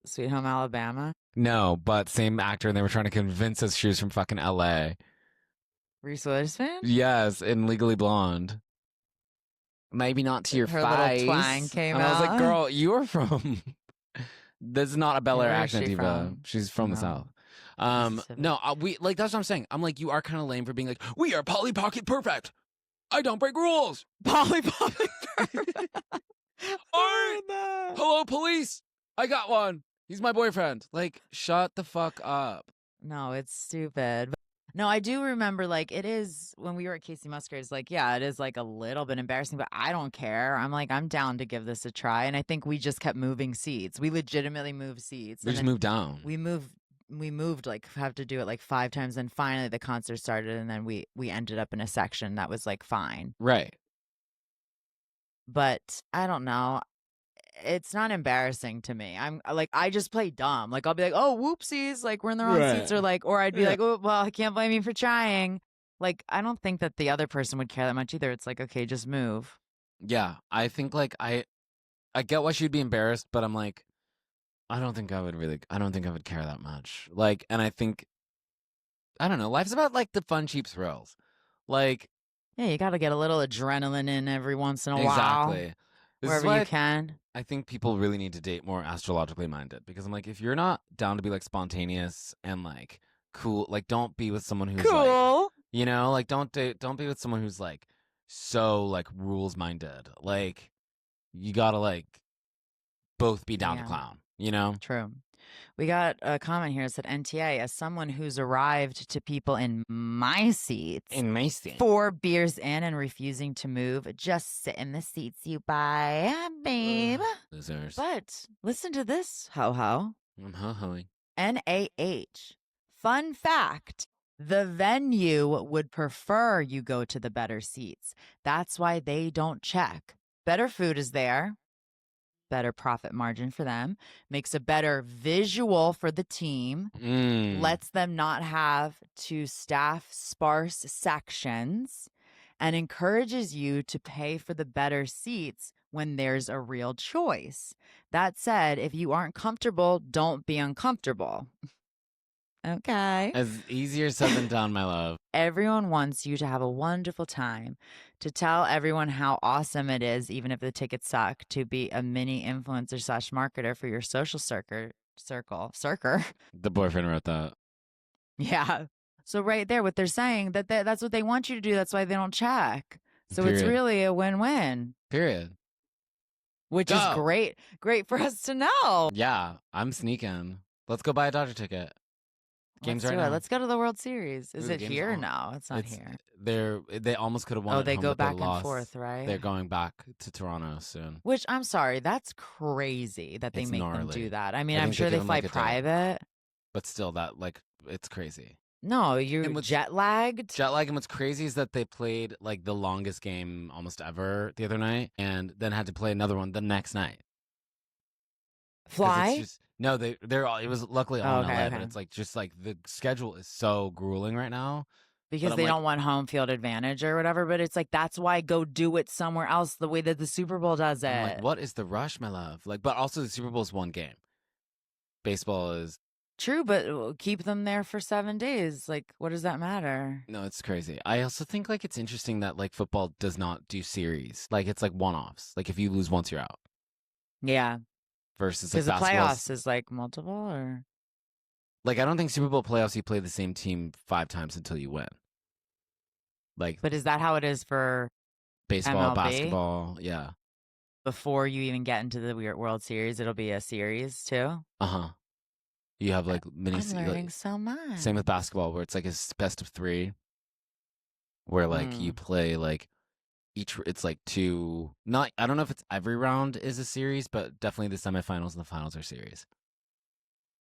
Speaker 4: Sweet Home Alabama.
Speaker 3: No, but same actor, and they were trying to convince us she was from fucking LA.
Speaker 4: Reese Witherspoon?
Speaker 3: Yes, in Legally Blonde. Maybe not to your
Speaker 4: Her
Speaker 3: face.
Speaker 4: little twang came
Speaker 3: and I was like,
Speaker 4: out.
Speaker 3: girl, you're from. This is not a Bel Air
Speaker 4: Where is
Speaker 3: accent,
Speaker 4: she
Speaker 3: diva.
Speaker 4: from?
Speaker 3: She's from the
Speaker 4: No.
Speaker 3: South.
Speaker 4: Mississippi.
Speaker 3: No, we like that's what I'm saying. I'm like, you are kind of lame for being like, we are Polly Pocket perfect. I don't break rules.
Speaker 4: Polly Pocket.
Speaker 3: Alright. Hello, police. I got one. He's my boyfriend. Like, shut the fuck up.
Speaker 4: No, it's stupid. No, I do remember, like, it is when we were at Casey Musgraves, like, yeah, it is like a little bit embarrassing, but I don't care. I'm like, I'm down to give this a try. And I think we just kept moving seats. We legitimately moved seats.
Speaker 3: We
Speaker 4: And
Speaker 3: just
Speaker 4: then
Speaker 3: moved down.
Speaker 4: we moved like have to do it like 5 times. And finally the concert started and then we ended up in a section that was like fine.
Speaker 3: Right.
Speaker 4: But I don't know. It's not embarrassing to me. I'm like, I just play dumb. Like, I'll be like, oh, whoopsies. Like, we're in the wrong seats. Or like, or I'd be like, oh, well, I can't blame you for trying. Like, I don't think that the other person would care that much either. It's like, okay, just move.
Speaker 3: Yeah. I think like I get why she'd be embarrassed, but I'm like, I don't think I would care that much. Like, and I think, I don't know, life's about like the fun, cheap thrills. Like,
Speaker 4: Yeah, you got to get a little adrenaline in every once in a while.
Speaker 3: exactly. This is
Speaker 4: Wherever
Speaker 3: why
Speaker 4: you can.
Speaker 3: I think people really need to date more astrologically minded because I'm like, if you're not down to be like spontaneous and like cool, like don't be with someone who's like,
Speaker 4: Cool.
Speaker 3: you know, like don't be with someone who's like so like rules minded. Like you gotta like both be down to
Speaker 4: Yeah.
Speaker 3: clown, you know?
Speaker 4: True. We got a comment here that said, NTA, as someone who's arrived to people in my seats,
Speaker 3: In my state.
Speaker 4: 4 beers in and refusing to move, just sit in the seats you buy, babe.
Speaker 3: Losers.
Speaker 4: But listen to this, ho-ho.
Speaker 3: I'm ho-hoing.
Speaker 4: NAH. Fun fact. The venue would prefer you go to the better seats. That's why they don't check. Better food is there. Better profit margin for them. Makes a better visual for the team. Lets them not have to staff sparse sections. And encourages you to pay for the better seats when there's a real choice. That said, if you aren't comfortable, don't be uncomfortable. Okay.
Speaker 3: As easier said than done, my love.
Speaker 4: Everyone wants you to have a wonderful time, to tell everyone how awesome it is, even if the tickets suck, to be a mini influencer / marketer for your social circle.
Speaker 3: The boyfriend wrote that.
Speaker 4: Yeah. So right there, what they're saying, that's what they want you to do. That's why they don't check. So it's
Speaker 3: Period.
Speaker 4: really a win-win,
Speaker 3: Period.
Speaker 4: which is
Speaker 3: Go.
Speaker 4: great. Great for us to know.
Speaker 3: Yeah, I'm sneaking. Let's go buy a Dodger ticket. Games
Speaker 4: Let's
Speaker 3: right
Speaker 4: do it.
Speaker 3: now.
Speaker 4: Let's go to the World Series. Is
Speaker 3: Ooh,
Speaker 4: it
Speaker 3: games
Speaker 4: here?
Speaker 3: on.
Speaker 4: No, it's not here.
Speaker 3: They almost could have won.
Speaker 4: Oh,
Speaker 3: at
Speaker 4: they
Speaker 3: home,
Speaker 4: go
Speaker 3: but they
Speaker 4: back and
Speaker 3: lost.
Speaker 4: forth, right?
Speaker 3: They're going back to Toronto soon.
Speaker 4: Which I'm sorry, that's crazy that they
Speaker 3: It's
Speaker 4: make them
Speaker 3: gnarly.
Speaker 4: do that. I mean,
Speaker 3: I
Speaker 4: I'm
Speaker 3: think they
Speaker 4: sure
Speaker 3: give
Speaker 4: they
Speaker 3: 'em,
Speaker 4: fly
Speaker 3: like, a day.
Speaker 4: private.
Speaker 3: But still, that like it's crazy.
Speaker 4: No, you're
Speaker 3: And what's-
Speaker 4: jet lagged.
Speaker 3: Jet lag, and what's crazy is that they played like the longest game almost ever the other night, and then had to play another one the next night. 'Cause
Speaker 4: Fly.
Speaker 3: It's just, no, they're all. It was luckily all in
Speaker 4: Okay,
Speaker 3: LA, but
Speaker 4: okay.
Speaker 3: it's like just like the schedule is so grueling right now.
Speaker 4: Because
Speaker 3: I'm
Speaker 4: they
Speaker 3: like-
Speaker 4: don't want home field advantage or whatever, but it's like that's why go do it somewhere else the way that the Super Bowl does it.
Speaker 3: I'm like, what is the rush, my love? Like, but also the Super Bowl is one game. Baseball is
Speaker 4: True, but keep them there for 7 days. Like, what does that matter?
Speaker 3: No, it's crazy. I also think like it's interesting that like football does not do series. Like it's like one-offs. Like if you lose once, you're out.
Speaker 4: Yeah,
Speaker 3: Versus like
Speaker 4: because the
Speaker 3: basketball.
Speaker 4: playoffs is like multiple, or
Speaker 3: Like I don't think Super Bowl playoffs you play the same team 5 times until you win. Like
Speaker 4: but is that how it is for
Speaker 3: baseball,
Speaker 4: MLB?
Speaker 3: basketball, yeah.
Speaker 4: Before you even get into the World Series, it'll be a series too.
Speaker 3: Uh-huh. You have like mini.
Speaker 4: I'm learning so much.
Speaker 3: Same with basketball, where it's like a best of 3, where like you play like each. It's like 2. Not. I don't know if it's every round is a series, but definitely the semifinals and the finals are series.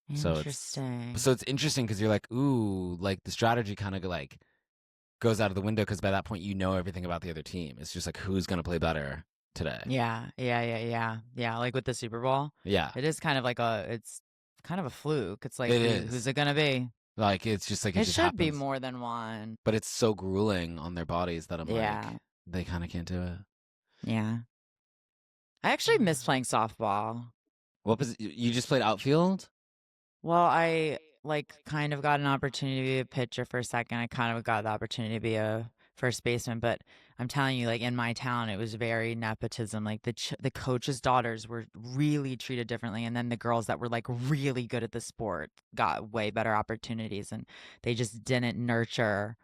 Speaker 4: Interesting.
Speaker 3: So it's interesting because you're like, ooh, like the strategy kind of like goes out of the window because by that point you know everything about the other team. It's just like who's gonna play better today.
Speaker 4: Yeah. Like with the Super Bowl,
Speaker 3: Yeah,
Speaker 4: it is kind of like it's kind of a fluke. It's like,
Speaker 3: it is.
Speaker 4: who's it gonna be?
Speaker 3: Like it's just like
Speaker 4: It
Speaker 3: just
Speaker 4: should be
Speaker 3: happens.
Speaker 4: more than one.
Speaker 3: But it's so grueling on their bodies that I'm
Speaker 4: Yeah.
Speaker 3: like, they kind of can't do it.
Speaker 4: Yeah. I actually miss playing softball.
Speaker 3: What was you just played outfield?
Speaker 4: Well, I like kind of got an opportunity to be a pitcher for a second. I kind of got the opportunity to be a first baseman, but I'm telling you, like in my town, it was very nepotism. Like the coaches' daughters were really treated differently, and then the girls that were like really good at the sport got way better opportunities, and they just didn't nurture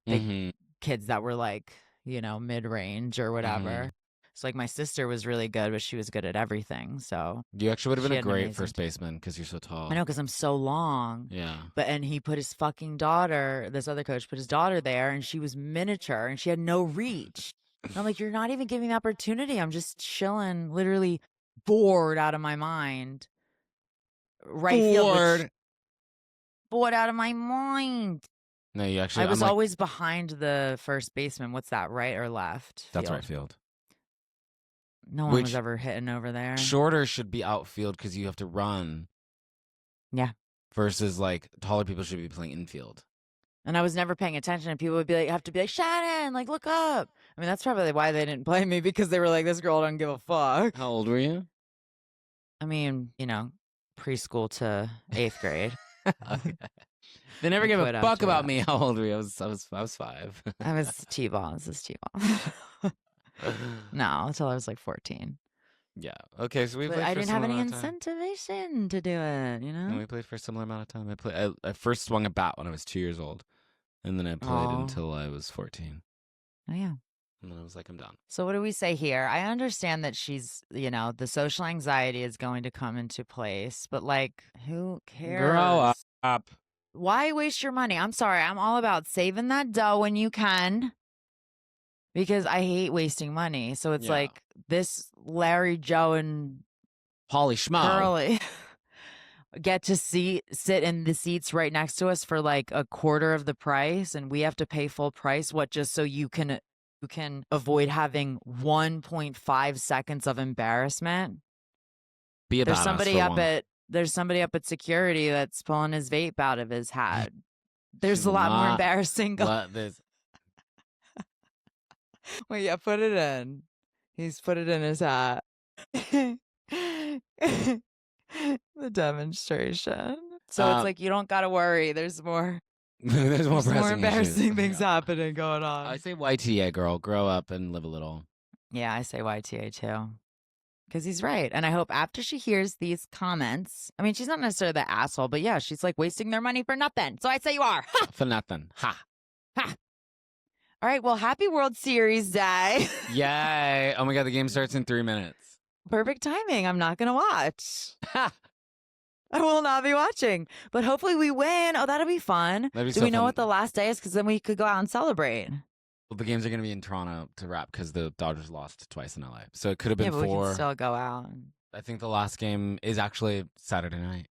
Speaker 4: the kids that were like, mid range or whatever. So like my sister was really good, but she was good at everything. So
Speaker 3: you actually would have been
Speaker 4: she
Speaker 3: a
Speaker 4: had an
Speaker 3: great
Speaker 4: amazing
Speaker 3: first baseman because you're so tall.
Speaker 4: I know, because I'm so long.
Speaker 3: Yeah.
Speaker 4: And he put his fucking daughter, this other coach put his daughter there, and she was miniature and she had no reach. And I'm like, you're not even giving me the opportunity. I'm just chilling, literally bored out of my mind. Right field. Bored out of my mind.
Speaker 3: No, you actually.
Speaker 4: I was always behind the first baseman. What's that, right or left?
Speaker 3: That's right field.
Speaker 4: No one was ever hitting over there.
Speaker 3: Shorter should be outfield because you have to run.
Speaker 4: Yeah.
Speaker 3: Versus like taller people should be playing infield.
Speaker 4: And I was never paying attention, and people would have to be like, Shannon, like, look up. I mean, that's probably why they didn't play me, because they were like, this girl doesn't give a fuck.
Speaker 3: How old were you?
Speaker 4: I mean, preschool to 8th grade.
Speaker 3: Okay. They never gave a fuck about me. How old were you? I was 5.
Speaker 4: I was T-ball. This is T-ball. No, until I was like 14.
Speaker 3: Yeah. Okay. So
Speaker 4: I didn't have any incentivation to do it.
Speaker 3: And we played for a similar amount of time. I first swung a bat when I was 2 years old, and then I played until I was 14.
Speaker 4: Oh yeah.
Speaker 3: And then I was like, I'm done.
Speaker 4: So what do we say here? I understand that she's, the social anxiety is going to come into place, but like, who cares?
Speaker 3: Grow up.
Speaker 4: Why waste your money? I'm sorry. I'm all about saving that dough when you can, because I hate wasting money. So it's like this Larry, Joe, and
Speaker 3: Polly Schmo
Speaker 4: Curly get to sit in the seats right next to us for like a quarter of the price, and we have to pay full price. What, just so you can avoid having 1.5 seconds of embarrassment? There's somebody up at security that's pulling his vape out of his hat. There's a lot more embarrassing. Wait, yeah, put it in. He's put it in his hat. The demonstration. So it's like, you don't gotta worry. There's more.
Speaker 3: There's more
Speaker 4: embarrassing things happening going on.
Speaker 3: I say YTA, girl. Grow up and live a little.
Speaker 4: Yeah, I say YTA too. Because he's right. And I hope after she hears these comments, I mean, she's not necessarily the asshole, but yeah, she's like wasting their money for nothing. So I say you are. Ha!
Speaker 3: For nothing. Ha.
Speaker 4: Ha. All right. Well, happy World Series Day.
Speaker 3: Yay. Oh my God, the game starts in 3 minutes.
Speaker 4: Perfect timing. I'm not going to watch. I will not be watching. But hopefully we win. Oh, that'll be fun. Do we know what the last day is? Because then we could go out and celebrate.
Speaker 3: Well, the games are going to be in Toronto to wrap because the Dodgers lost twice in LA. So it could have been
Speaker 4: but
Speaker 3: 4.
Speaker 4: we can still go out.
Speaker 3: I think the last game is actually Saturday night.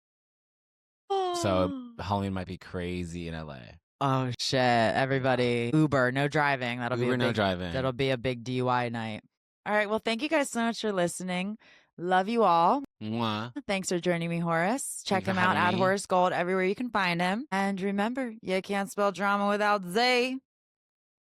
Speaker 3: So Halloween might be crazy in LA.
Speaker 4: Oh, shit. Everybody. Uber, no driving.
Speaker 3: No driving.
Speaker 4: That'll be a big DUI night. All right. Well, thank you guys so much for listening. Love you all.
Speaker 3: Mwah.
Speaker 4: Thanks for joining me, Horace. Check him out at Horace Gold everywhere you can find him. And remember, you can't spell drama without Z.